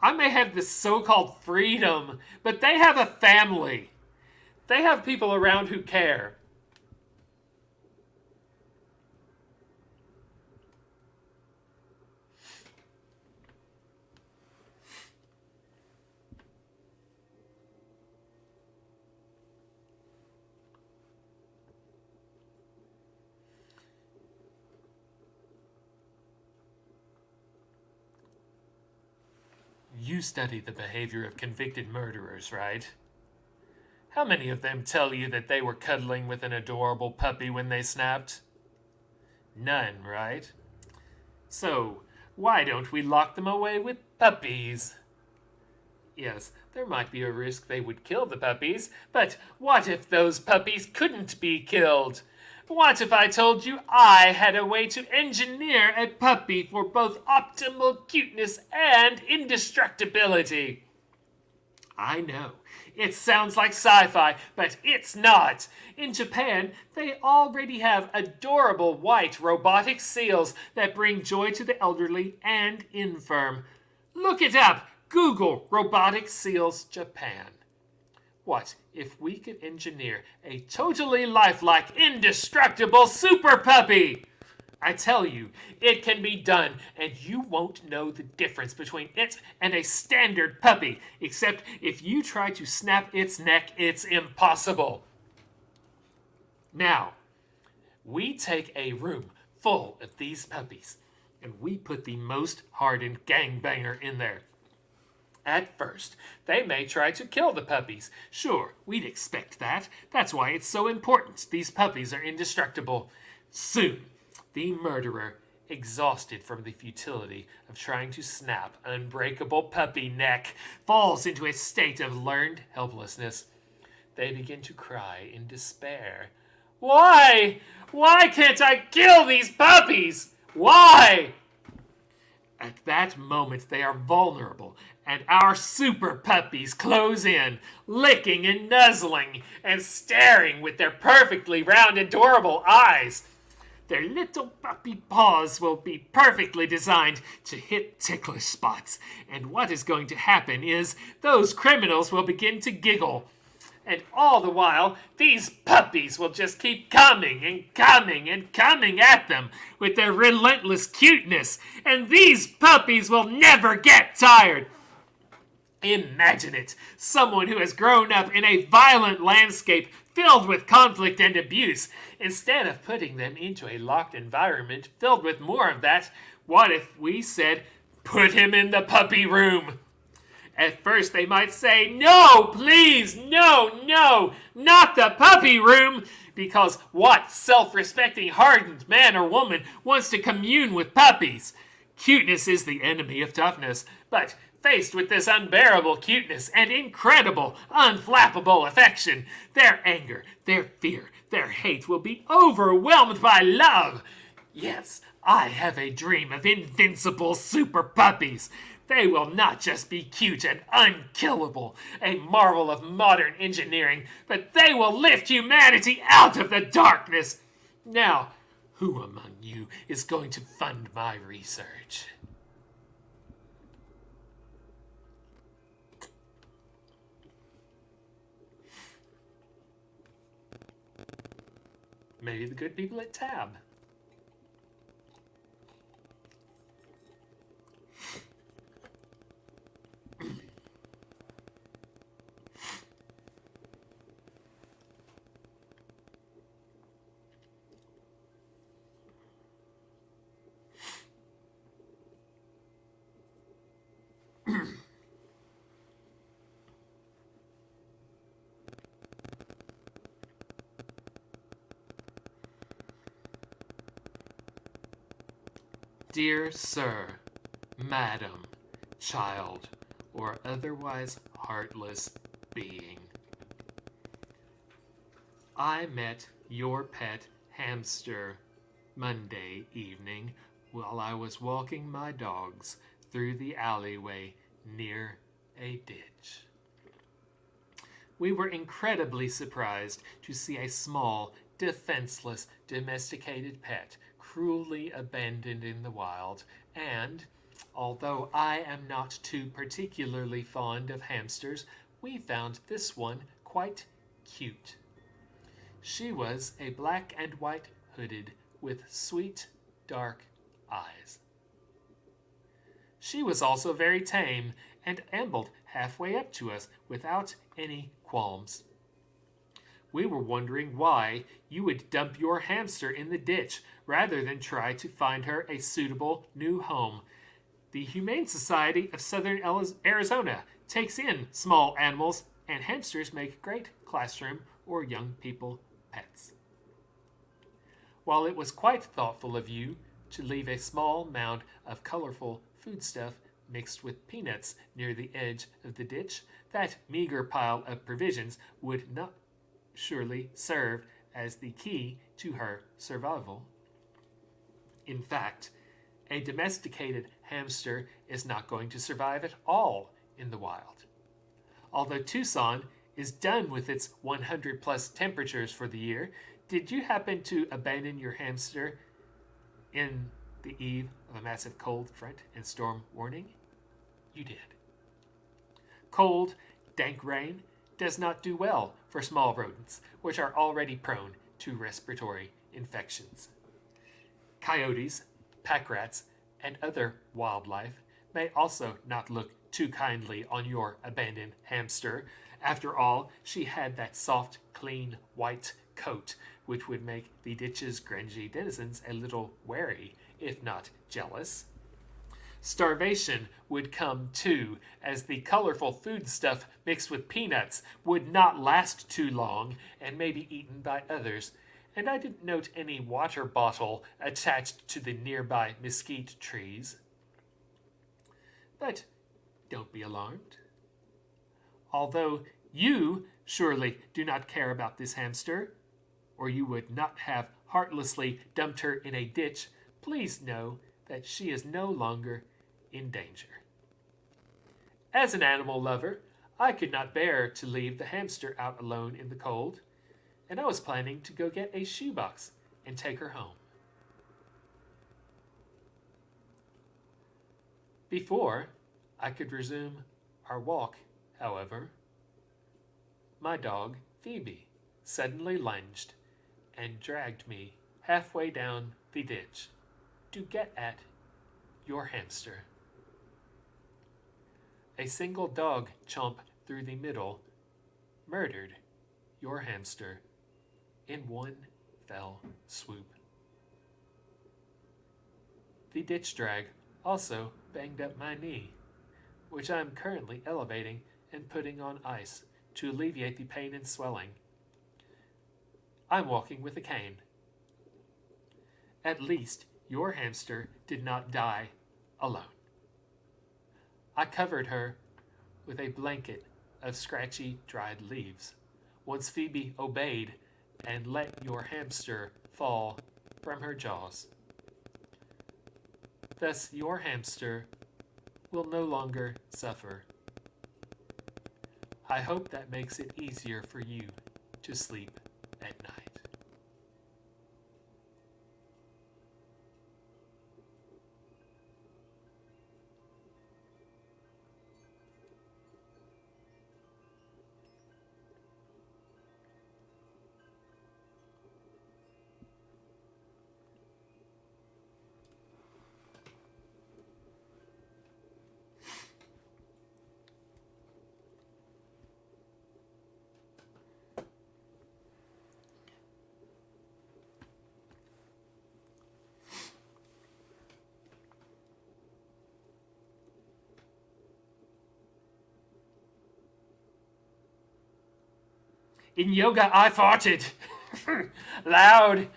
I may have this so-called freedom, but they have a family. They have people around who care. You study the behavior of convicted murderers, right? How many of them tell you that they were cuddling with an adorable puppy when they snapped? None, right? So, why don't we lock them away with puppies? Yes, there might be a risk they would kill the puppies, but what if those puppies couldn't be killed? What if I told you I had a way to engineer a puppy for both optimal cuteness and indestructibility? I know, it sounds like sci-fi, but it's not. In Japan, they already have adorable white robotic seals that bring joy to the elderly and infirm. Look it up. Google robotic seals Japan. What if we could engineer a totally lifelike, indestructible super puppy? I tell you, it can be done, and you won't know the difference between it and a standard puppy, except if you try to snap its neck, it's impossible. Now, we take a room full of these puppies, and we put the most hardened gangbanger in there. At first, they may try to kill the puppies. Sure, we'd expect that. That's why it's so important these puppies are indestructible. Soon, the murderer, exhausted from the futility of trying to snap unbreakable puppy neck, falls into a state of learned helplessness. They begin to cry in despair. Why? Why can't I kill these puppies? Why? At that moment, they are vulnerable, and our super puppies close in, licking and nuzzling and staring with their perfectly round, adorable eyes. Their little puppy paws will be perfectly designed to hit ticklish spots, and what is going to happen is those criminals will begin to giggle. And all the while, these puppies will just keep coming and coming and coming at them with their relentless cuteness. And these puppies will never get tired. Imagine it. Someone who has grown up in a violent landscape filled with conflict and abuse. Instead of putting them into a locked environment filled with more of that, what if we said, put him in the puppy room? At first they might say, no, please, no, not the puppy room. Because what self-respecting, hardened man or woman wants to commune with puppies? Cuteness is the enemy of toughness. But faced with this unbearable cuteness and incredible, unflappable affection, their anger, their fear, their hate will be overwhelmed by love. Yes, I have a dream of invincible super puppies. They will not just be cute and unkillable, a marvel of modern engineering, but they will lift humanity out of the darkness. Now, who among you is going to fund my research? Maybe the good people at TaB. Dear Sir, Madam, Child, or otherwise heartless being, I met your pet hamster Monday evening while I was walking my dogs through the alleyway near a ditch. We were incredibly surprised to see a small, defenseless, domesticated pet cruelly abandoned in the wild, and although I am not too particularly fond of hamsters, we found this one quite cute. She was a black and white hooded with sweet, dark eyes. She was also very tame and ambled halfway up to us without any qualms. We were wondering why you would dump your hamster in the ditch rather than try to find her a suitable new home. The Humane Society of Southern Arizona takes in small animals, and hamsters make great classroom or young people pets. While it was quite thoughtful of you to leave a small mound of colorful foodstuff mixed with peanuts near the edge of the ditch, that meager pile of provisions would not surely serve as the key to her survival. In fact, a domesticated hamster is not going to survive at all in the wild. Although Tucson is done with its 100 plus temperatures for the year, did you happen to abandon your hamster in the eve of a massive cold front and storm warning? You did. Cold, dank rain does not do well for small rodents, which are already prone to respiratory infections. Coyotes, pack rats, and other wildlife may also not look too kindly on your abandoned hamster. After all, she had that soft, clean, white coat, which would make the ditch's grungy denizens a little wary, if not jealous. Starvation would come too, as the colorful foodstuff mixed with peanuts would not last too long and may be eaten by others. And I didn't note any water bottle attached to the nearby mesquite trees. But don't be alarmed. Although you surely do not care about this hamster, or you would not have heartlessly dumped her in a ditch, please know that she is no longer in danger. As an animal lover, I could not bear to leave the hamster out alone in the cold, and I was planning to go get a shoebox and take her home. Before I could resume our walk, however, my dog, Phoebe, suddenly lunged and dragged me halfway down the ditch to get at your hamster. A single dog chomp through the middle murdered your hamster in one fell swoop. The ditch drag also banged up my knee, which I am currently elevating and putting on ice to alleviate the pain and swelling. I'm walking with a cane. At least your hamster did not die alone. I covered her with a blanket of scratchy, dried leaves. Once Phoebe obeyed and let your hamster fall from her jaws. Thus, your hamster will no longer suffer. I hope that makes it easier for you to sleep at night. In yoga, I farted. Loud.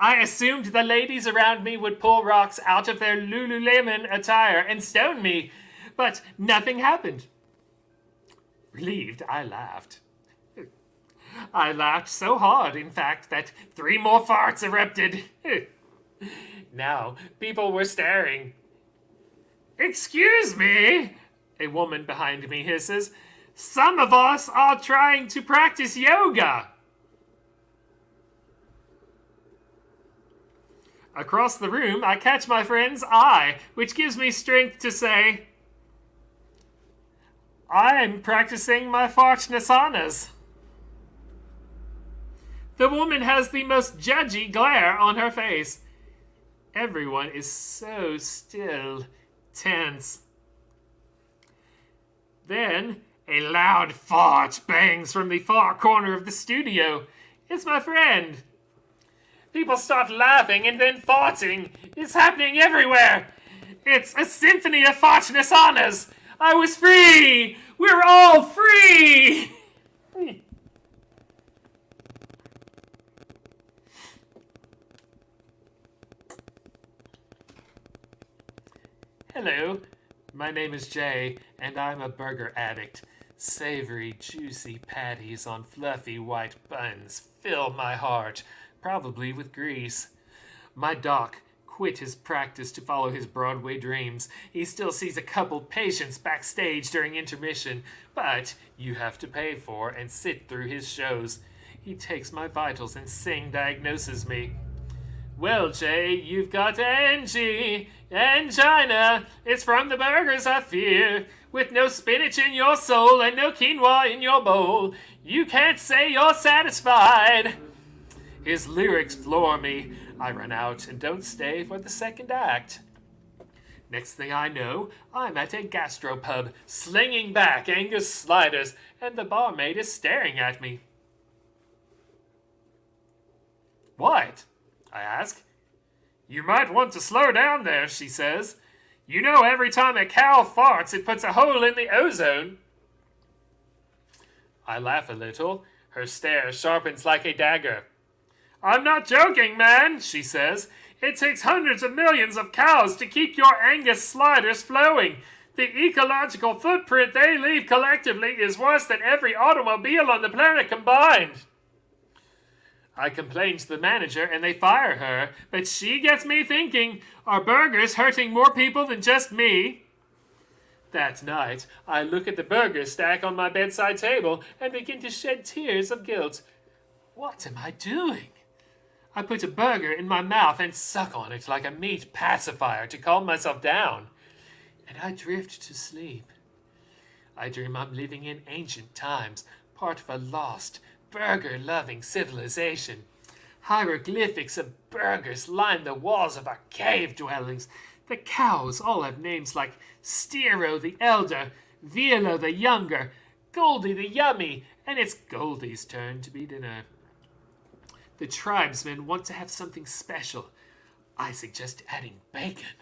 I assumed the ladies around me would pull rocks out of their Lululemon attire and stone me, but nothing happened. Relieved, I laughed. I laughed so hard, in fact, that 3 more farts erupted. Now, people were staring. Excuse me, a woman behind me hisses. Some of us are trying to practice yoga. Across the room, I catch my friend's eye, which gives me strength to say, I'm practicing my fartnasanas. The woman has the most judgy glare on her face. Everyone is so still, tense. Then, a loud fart bangs from the far corner of the studio. It's my friend. People start laughing and then farting. It's happening everywhere. It's a symphony of fartnasanas. I was free! We're all free! Hello, my name is Jay, and I'm a burger addict. Savory, juicy patties on fluffy white buns fill my heart, probably with grease. My doc quit his practice to follow his Broadway dreams. He still sees a couple patients backstage during intermission, but you have to pay for and sit through his shows. He takes my vitals and diagnoses me. Well, Jay, you've got angina. It's from the burgers, I fear. With no spinach in your soul and no quinoa in your bowl, you can't say you're satisfied. His lyrics floor me. I run out and don't stay for the second act. Next thing I know, I'm at a gastropub, slinging back Angus sliders, and the barmaid is staring at me. What? I ask. You might want to slow down there, she says. You know every time a cow farts, it puts a hole in the ozone. I laugh a little. Her stare sharpens like a dagger. I'm not joking, man, she says. It takes hundreds of millions of cows to keep your Angus sliders flowing. The ecological footprint they leave collectively is worse than every automobile on the planet combined. I complain to the manager and they fire her, but she gets me thinking, are burgers hurting more people than just me? That night, I look at the burger stack on my bedside table and begin to shed tears of guilt. What am I doing? I put a burger in my mouth and suck on it like a meat pacifier to calm myself down. And I drift to sleep. I dream I'm living in ancient times, part of a lost, burger-loving civilization. Hieroglyphics of burgers line the walls of our cave dwellings. The cows all have names like Stero the Elder, Vilo the Younger, Goldie the Yummy, and it's Goldie's turn to be dinner. The tribesmen want to have something special. I suggest adding bacon.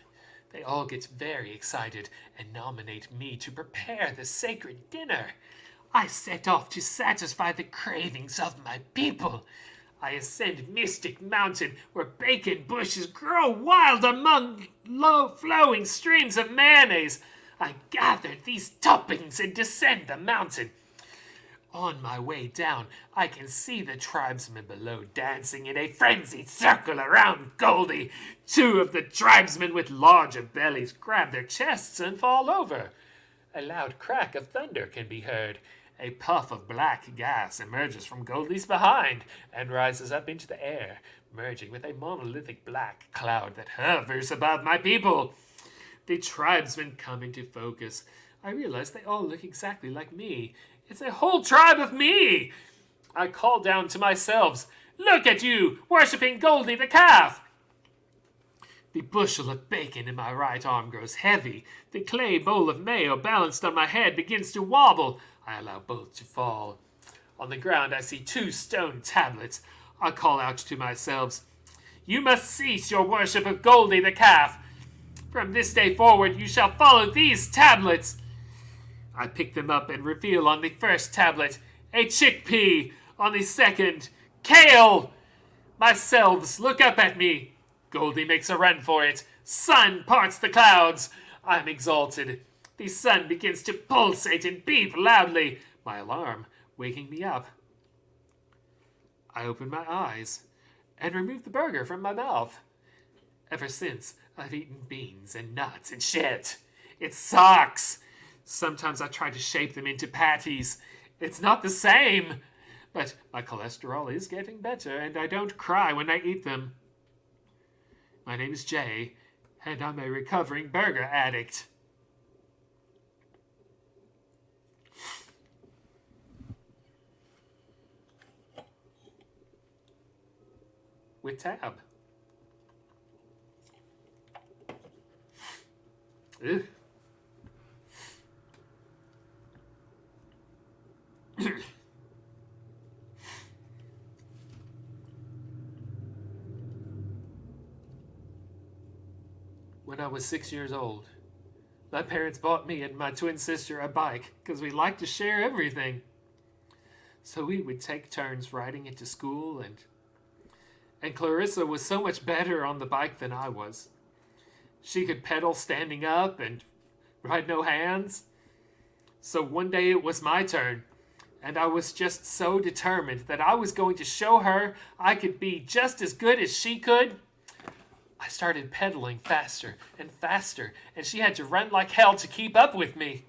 They all get very excited and nominate me to prepare the sacred dinner. I set off to satisfy the cravings of my people. I ascend Mystic Mountain, where bacon bushes grow wild among low-flowing streams of mayonnaise. I gather these toppings and descend the mountain. On my way down, I can see the tribesmen below dancing in a frenzied circle around Goldie. Two of the tribesmen with larger bellies grab their chests and fall over. A loud crack of thunder can be heard. A puff of black gas emerges from Goldie's behind and rises up into the air, merging with a monolithic black cloud that hovers above my people. The tribesmen come into focus. I realize they all look exactly like me. It's a whole tribe of me! I call down to myself, look at you, worshipping Goldie the calf! The bushel of bacon in my right arm grows heavy. The clay bowl of mayo balanced on my head begins to wobble. I allow both to fall. On the ground I see 2 stone tablets. I call out to myself, you must cease your worship of Goldie the calf. From this day forward you shall follow these tablets. I pick them up and reveal on the first tablet a chickpea, on the second, kale. My selves look up at me. Goldie makes a run for it. Sun parts the clouds. I'm exalted. The sun begins to pulsate and beep loudly, my alarm waking me up. I open my eyes and remove the burger from my mouth. Ever since, I've eaten beans and nuts and shit. It sucks. Sometimes I try to shape them into patties. It's not the same. But my cholesterol is getting better, and I don't cry when I eat them. My name is Jay, and I'm a recovering burger addict. With TaB. Ugh. When I was 6 years old, my parents bought me and my twin sister a bike because we liked to share everything. So we would take turns riding it to school, and Clarissa was so much better on the bike than I was. She could pedal standing up and ride no hands. So one day it was my turn, and I was just so determined that I was going to show her I could be just as good as she could. I started pedaling faster and faster, and she had to run like hell to keep up with me.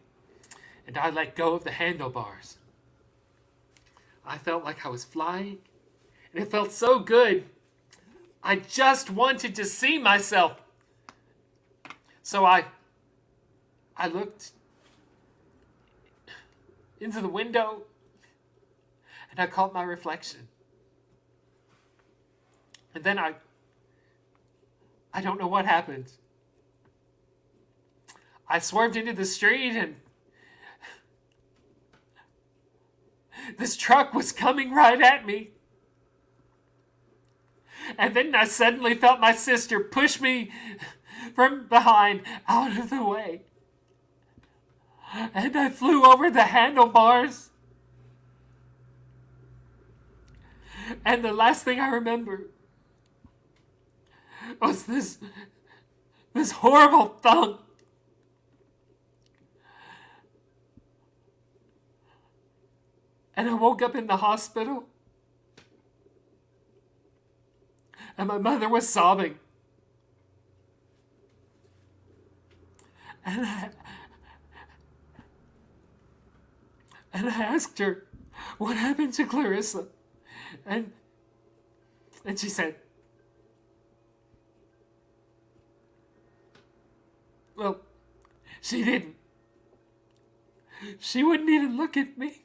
And I let go of the handlebars. I felt like I was flying, and it felt so good. I just wanted to see myself. So I looked into the window, and I caught my reflection. And then I don't know what happened. I swerved into the street, and this truck was coming right at me. And then I suddenly felt my sister push me from behind out of the way. And I flew over the handlebars. And the last thing I remember was this horrible thunk. And I woke up in the hospital. And my mother was sobbing. And I asked her, what happened to Clarissa? And she said, well, she didn't. She wouldn't even look at me.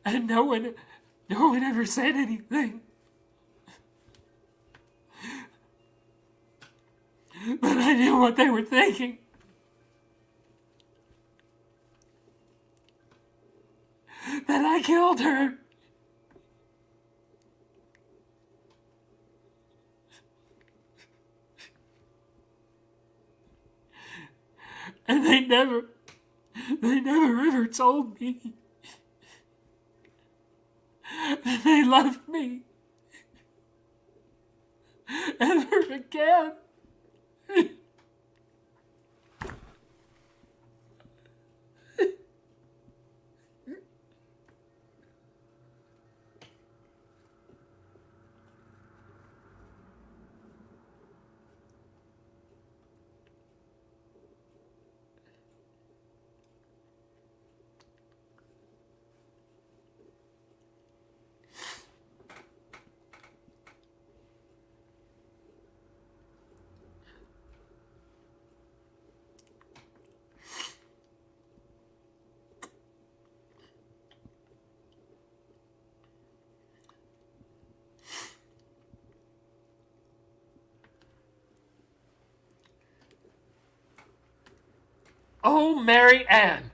And no one ever said anything. But I knew what they were thinking. That I killed her. And they never ever told me that they loved me ever again. Oh, Mary Ann,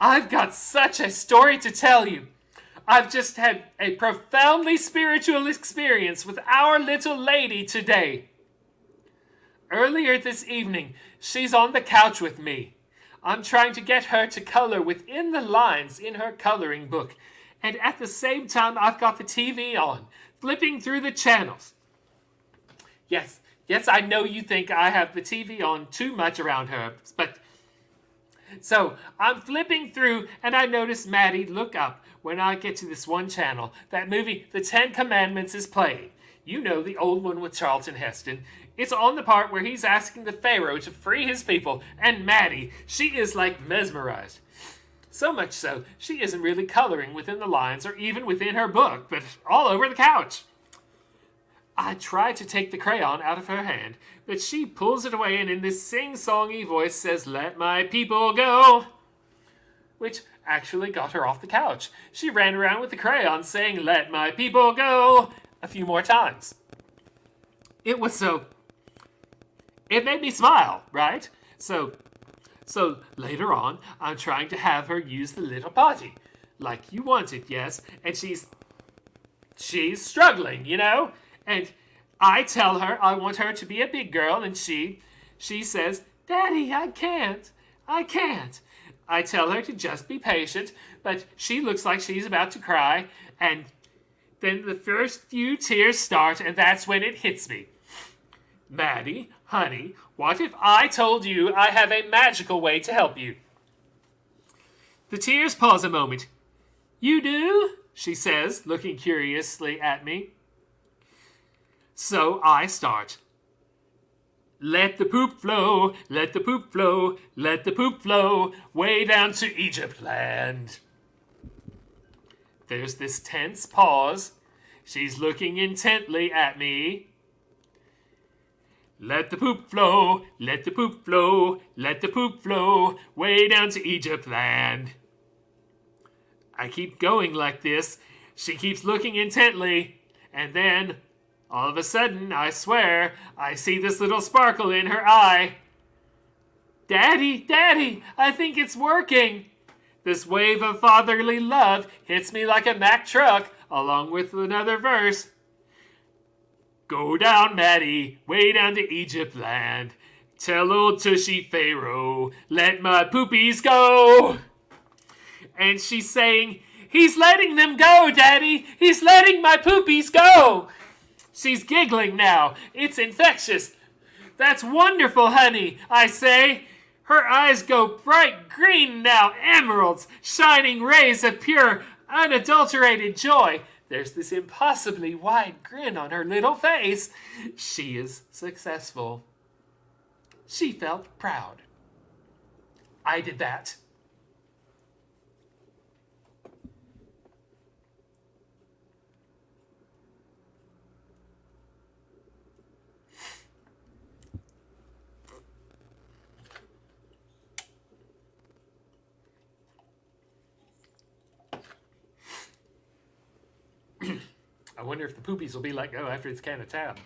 I've got such a story to tell you. I've just had a profoundly spiritual experience with Our Little Lady today. Earlier this evening, she's on the couch with me. I'm trying to get her to color within the lines in her coloring book. And at the same time, I've got the TV on, flipping through the channels. Yes, I know you think I have the TV on too much around her, but... So, I'm flipping through, and I notice Maddie look up when I get to this one channel. That movie, The 10 Commandments, is playing. You know, the old one with Charlton Heston. It's on the part where he's asking the Pharaoh to free his people, and Maddie, she is like mesmerized. So much so, she isn't really coloring within the lines or even within her book, but all over the couch. I try to take the crayon out of her hand, but she pulls it away and in this sing-songy voice says, "Let my people go," which actually got her off the couch. She ran around with the crayon saying, "Let my people go," a few more times. It made me smile, right? So later on, I'm trying to have her use the little potty, like you wanted, yes, and she's struggling, and I tell her I want her to be a big girl, and she says, "Daddy, I can't. I tell her to just be patient, but she looks like she's about to cry, and then the first few tears start, and that's when it hits me. Maddie, honey, what if I told you I have a magical way to help you?" The tears pause a moment. "You do?" she says, looking curiously at me. So I start. "Let the poop flow, let the poop flow, let the poop flow, way down to Egypt land." There's this tense pause. She's looking intently at me. "Let the poop flow, let the poop flow, let the poop flow, way down to Egypt land." I keep going like this. She keeps looking intently, and then, all of a sudden, I swear, I see this little sparkle in her eye. "Daddy, Daddy, I think it's working." This wave of fatherly love hits me like a Mack truck, along with another verse. "Go down, Maddie, way down to Egypt land. Tell old Tushy Pharaoh, let my poopies go." And she's saying, "He's letting them go, Daddy. He's letting my poopies go." She's giggling now. It's infectious. "That's wonderful, honey," I say. Her eyes go bright green now, emeralds, shining rays of pure, unadulterated joy. There's this impossibly wide grin on her little face. She is successful. She felt proud. I did that. I wonder if the poopies will be let go after this can of TaB.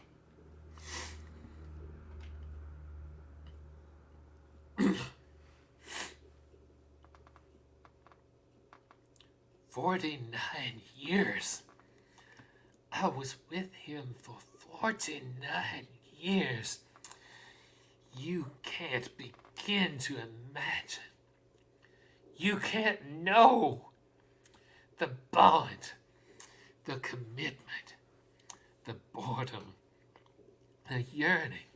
"49 years. I was with him for 49 years. You can't begin to imagine. You can't know the bond, the commitment, the boredom, the yearning,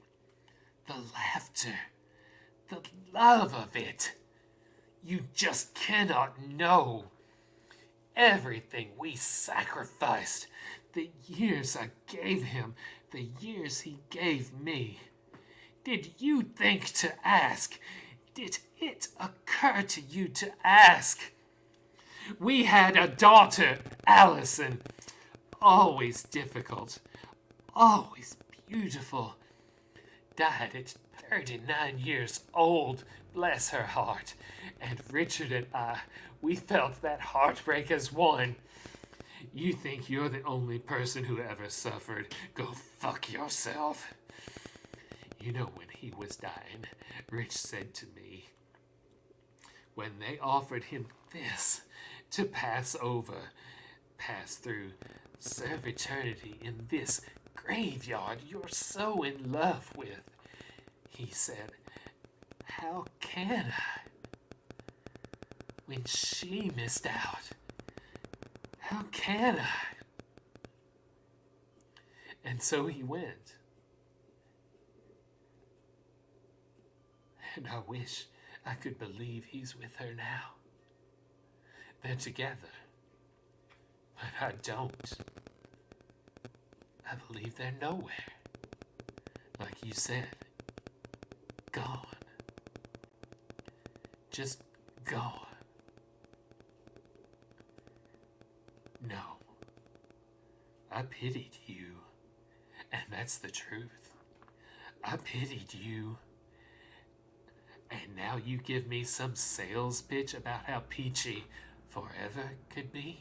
the laughter, the love of it. You just cannot know. Everything we sacrificed, the years I gave him, the years he gave me. Did you think to ask? Did it occur to you to ask? We had a daughter, Allison, always difficult, always beautiful. Died at 39 years old, bless her heart. And Richard and I, we felt that heartbreak as one. You think you're the only person who ever suffered? Go fuck yourself." You know, when he was dying, Rich said to me, when they offered him this to pass through, serve eternity in this graveyard you're so in love with, he said, "How can I? When she missed out, how can I?" And so he went. And I wish I could believe he's with her now. They're together. But I don't. I believe they're nowhere. Like you said, gone. Just gone. No, I pitied you, and that's the truth. I pitied you, and now you give me some sales pitch about how peachy forever could be?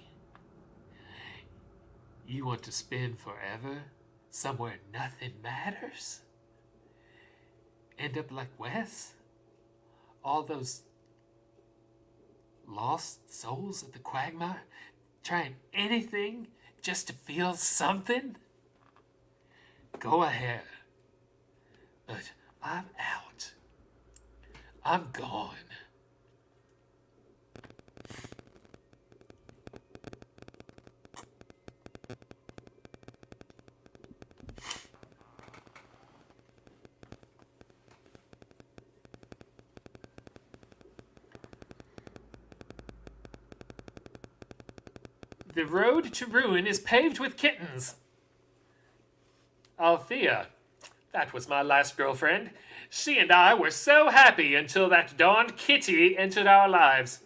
You want to spend forever somewhere nothing matters? End up like Wes? All those lost souls at the quagmire trying anything just to feel something? Go ahead. But I'm out. I'm gone. The road to ruin is paved with kittens. Althea, that was my last girlfriend. She and I were so happy until that darned kitty entered our lives.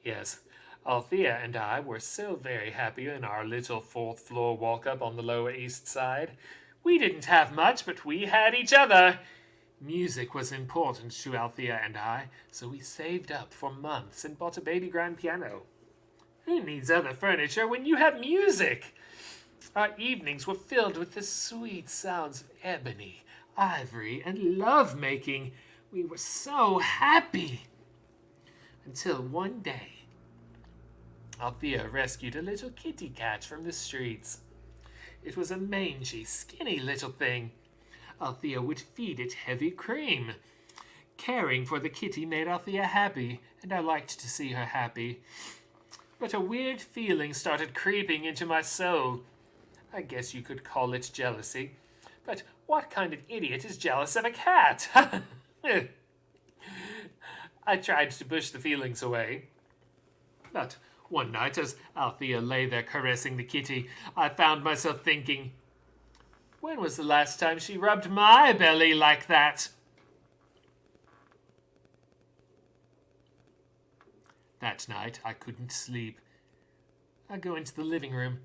Yes, Althea and I were so very happy in our little fourth-floor walk-up on the Lower East Side. We didn't have much, but we had each other. Music was important to Althea and I, so we saved up for months and bought a baby grand piano. Who needs other furniture when you have music? Our evenings were filled with the sweet sounds of ebony, ivory, and love-making. We were so happy. Until one day, Althea rescued a little kitty cat from the streets. It was a mangy, skinny little thing. Althea would feed it heavy cream. Caring for the kitty made Althea happy, and I liked to see her happy. But a weird feeling started creeping into my soul. I guess you could call it jealousy. But what kind of idiot is jealous of a cat? I tried to push the feelings away. But one night, as Althea lay there caressing the kitty, I found myself thinking, when was the last time she rubbed my belly like that? That night, I couldn't sleep. I go into the living room,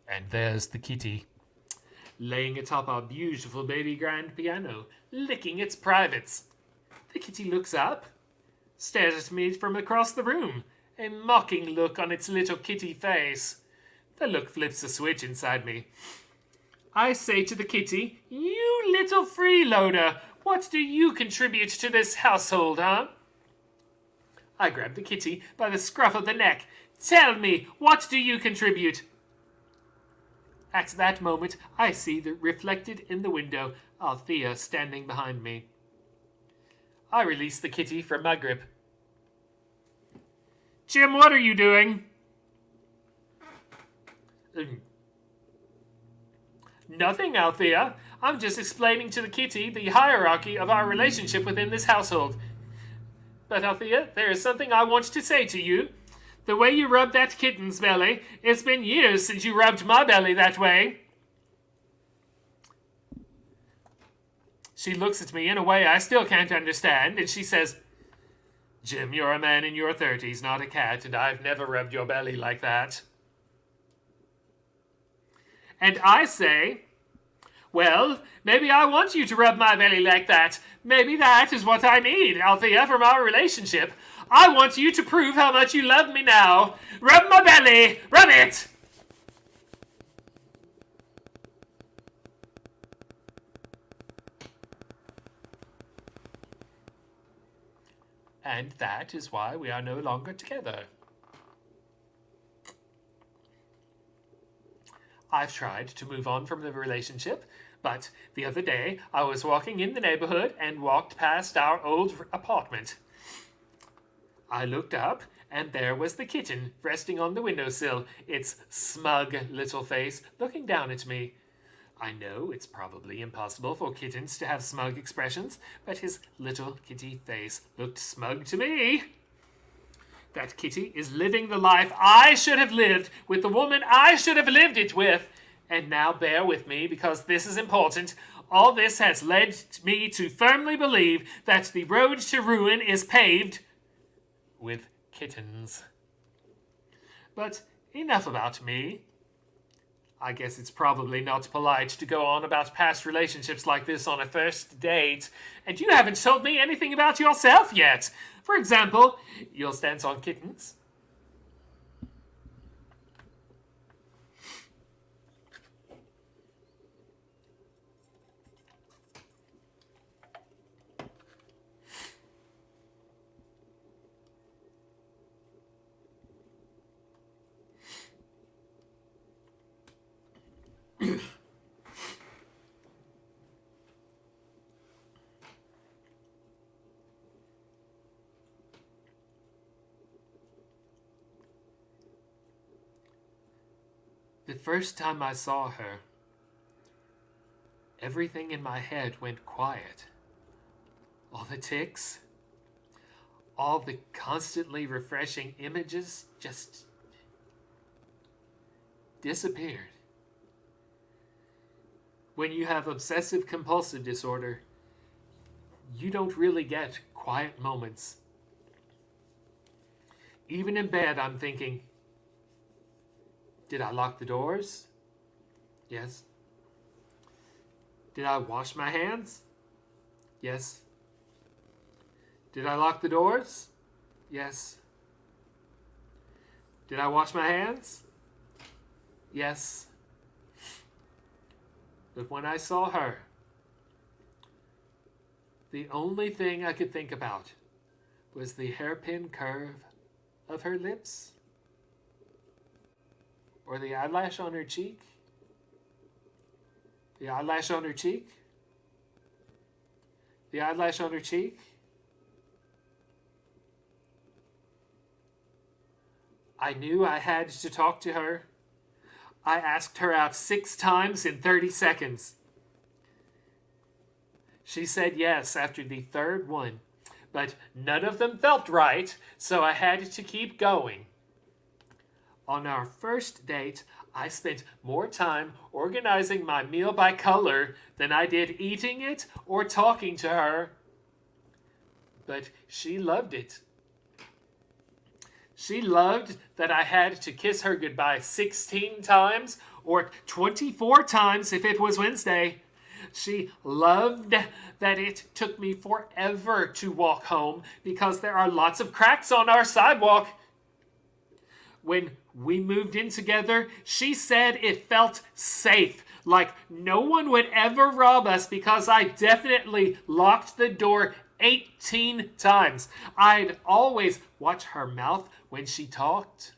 and there's the kitty, laying atop our beautiful baby grand piano, licking its privates. The kitty looks up, stares at me from across the room, a mocking look on its little kitty face. The look flips a switch inside me. I say to the kitty, "You little freeloader, what do you contribute to this household, huh?" I grab the kitty by the scruff of the neck. "Tell me, what do you contribute?" At that moment, I see reflected in the window Althea standing behind me. I release the kitty from my grip. "Jim, what are you doing?" "Nothing, Althea. I'm just explaining to the kitty the hierarchy of our relationship within this household. But, Althea, there is something I want to say to you. The way you rub that kitten's belly, it's been years since you rubbed my belly that way." She looks at me in a way I still can't understand, and she says, "Jim, you're a man in your 30s, not a cat, and I've never rubbed your belly like that." And I say, "Well, maybe I want you to rub my belly like that. Maybe that is what I need, Althea, from our relationship. I want you to prove how much you love me now. Rub my belly! Rub it!" And that is why we are no longer together. I've tried to move on from the relationship, but the other day I was walking in the neighborhood and walked past our old apartment. I looked up, and there was the kitten resting on the windowsill, its smug little face looking down at me. I know it's probably impossible for kittens to have smug expressions, but his little kitty face looked smug to me. That kitty is living the life I should have lived with the woman I should have lived it with. And now bear with me, because this is important. All this has led me to firmly believe that the road to ruin is paved with kittens. But enough about me. I guess it's probably not polite to go on about past relationships like this on a first date, and you haven't told me anything about yourself yet. For example, your stance on kittens. The first time I saw her, everything in my head went quiet. All the tics, all the constantly refreshing images just disappeared. When you have obsessive compulsive disorder, you don't really get quiet moments. Even in bed, I'm thinking, did I lock the doors? Yes. Did I wash my hands? Yes. Did I lock the doors? Yes. Did I wash my hands? Yes. But when I saw her, the only thing I could think about was the hairpin curve of her lips, or the eyelash on her cheek. The eyelash on her cheek. The eyelash on her cheek. I knew I had to talk to her. I asked her out 6 times in 30 seconds. She said yes after the third one, but none of them felt right, so I had to keep going. On our first date, I spent more time organizing my meal by color than I did eating it or talking to her. But she loved it. She loved that I had to kiss her goodbye 16 times or 24 times if it was Wednesday. She loved that it took me forever to walk home because there are lots of cracks on our sidewalk. When we moved in together, she said it felt safe, like no one would ever rob us because I definitely locked the door 18 times. I'd always watch her mouth when she talked.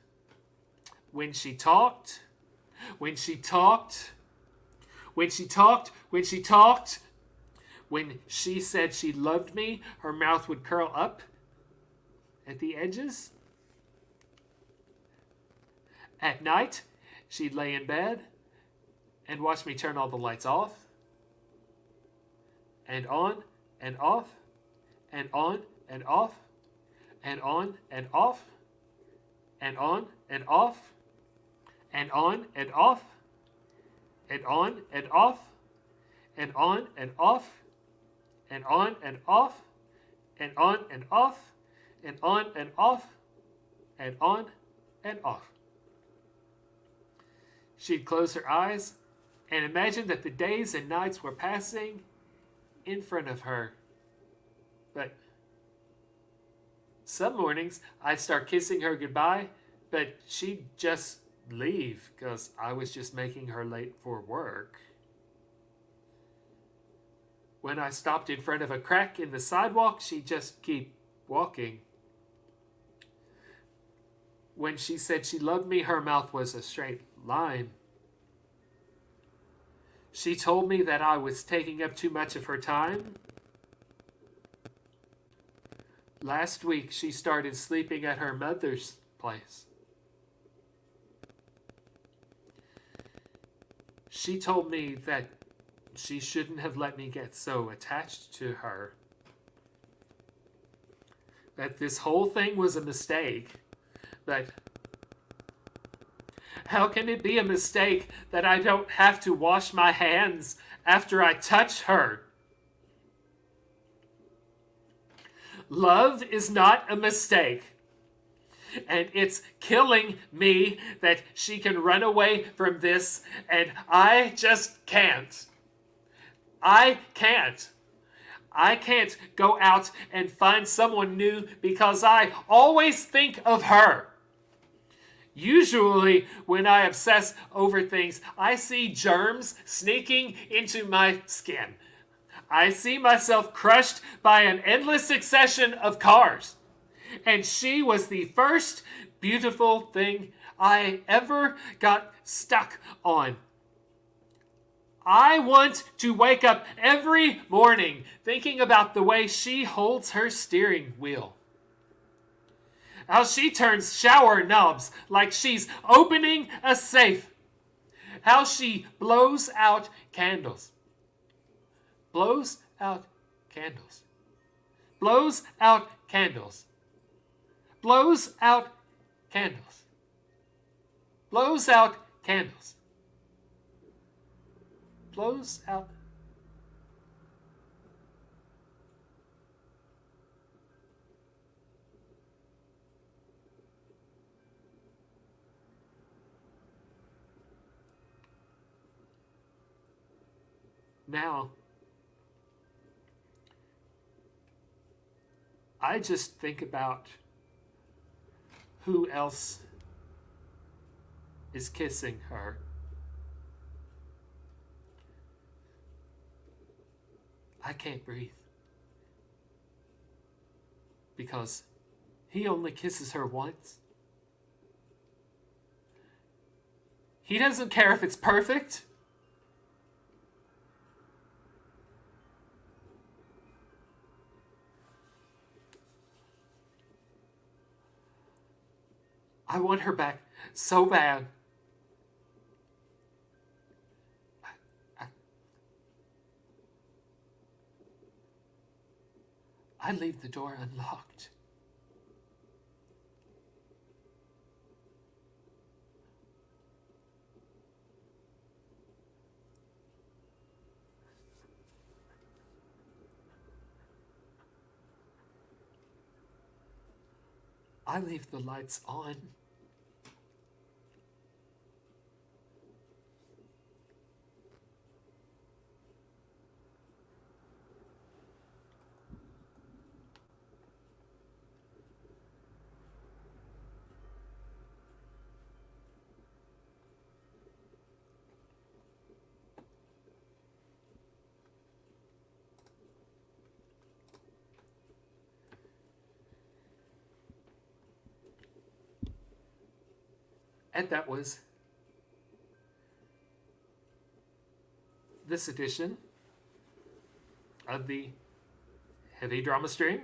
When she talked. When she talked. When she talked. When she talked. When she said she loved me, her mouth would curl up at the edges. At night, she'd lay in bed and watch me turn all the lights off and on and off and on and off and on and off and on and off and on and off and on and off and on and off and on and off and on and off and on and off and on and off. She'd close her eyes and imagine that the days and nights were passing in front of her. But some mornings I'd start kissing her goodbye, but she'd just leave because I was just making her late for work. When I stopped in front of a crack in the sidewalk, she'd just keep walking. When she said she loved me, her mouth was a straight line. She told me that I was taking up too much of her time. Last week, she started sleeping at her mother's place. She told me that she shouldn't have let me get so attached to her. That this whole thing was a mistake. But how can it be a mistake that I don't have to wash my hands after I touch her? Love is not a mistake. And it's killing me that she can run away from this, and I just can't. I can't. I can't go out and find someone new because I always think of her. Usually, when I obsess over things, I see germs sneaking into my skin. I see myself crushed by an endless succession of cars. And she was the first beautiful thing I ever got stuck on. I want to wake up every morning thinking about the way she holds her steering wheel. How she turns shower knobs like she's opening a safe. How she blows out candles. Blows out candles. Blows out candles. Blows out candles. Blows out candles. Blows out. Now, I just think about who else is kissing her. I can't breathe. Because he only kisses her once. He doesn't care if it's perfect. I want her back so bad. I leave the door unlocked. I leave the lights on. And that was this edition of the Heavy Drama Stream.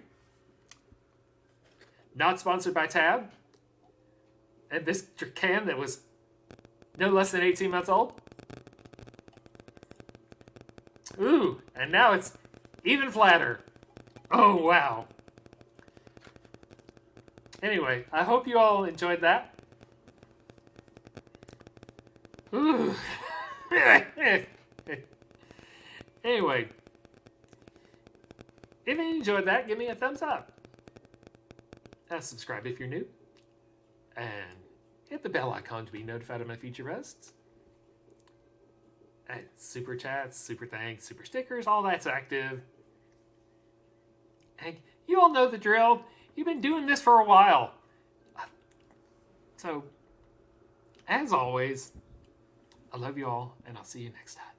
Not sponsored by TaB. And this can that was no less than 18 months old. Ooh, and now it's even flatter. Oh, wow. Anyway, I hope you all enjoyed that. Ooh. Anyway, if you enjoyed that, give me a thumbs up. Subscribe if you're new. And hit the bell icon to be notified of my future posts. And super chats, super thanks, super stickers, all that's active. And you all know the drill. You've been doing this for a while. So, as always, I love you all, and I'll see you next time.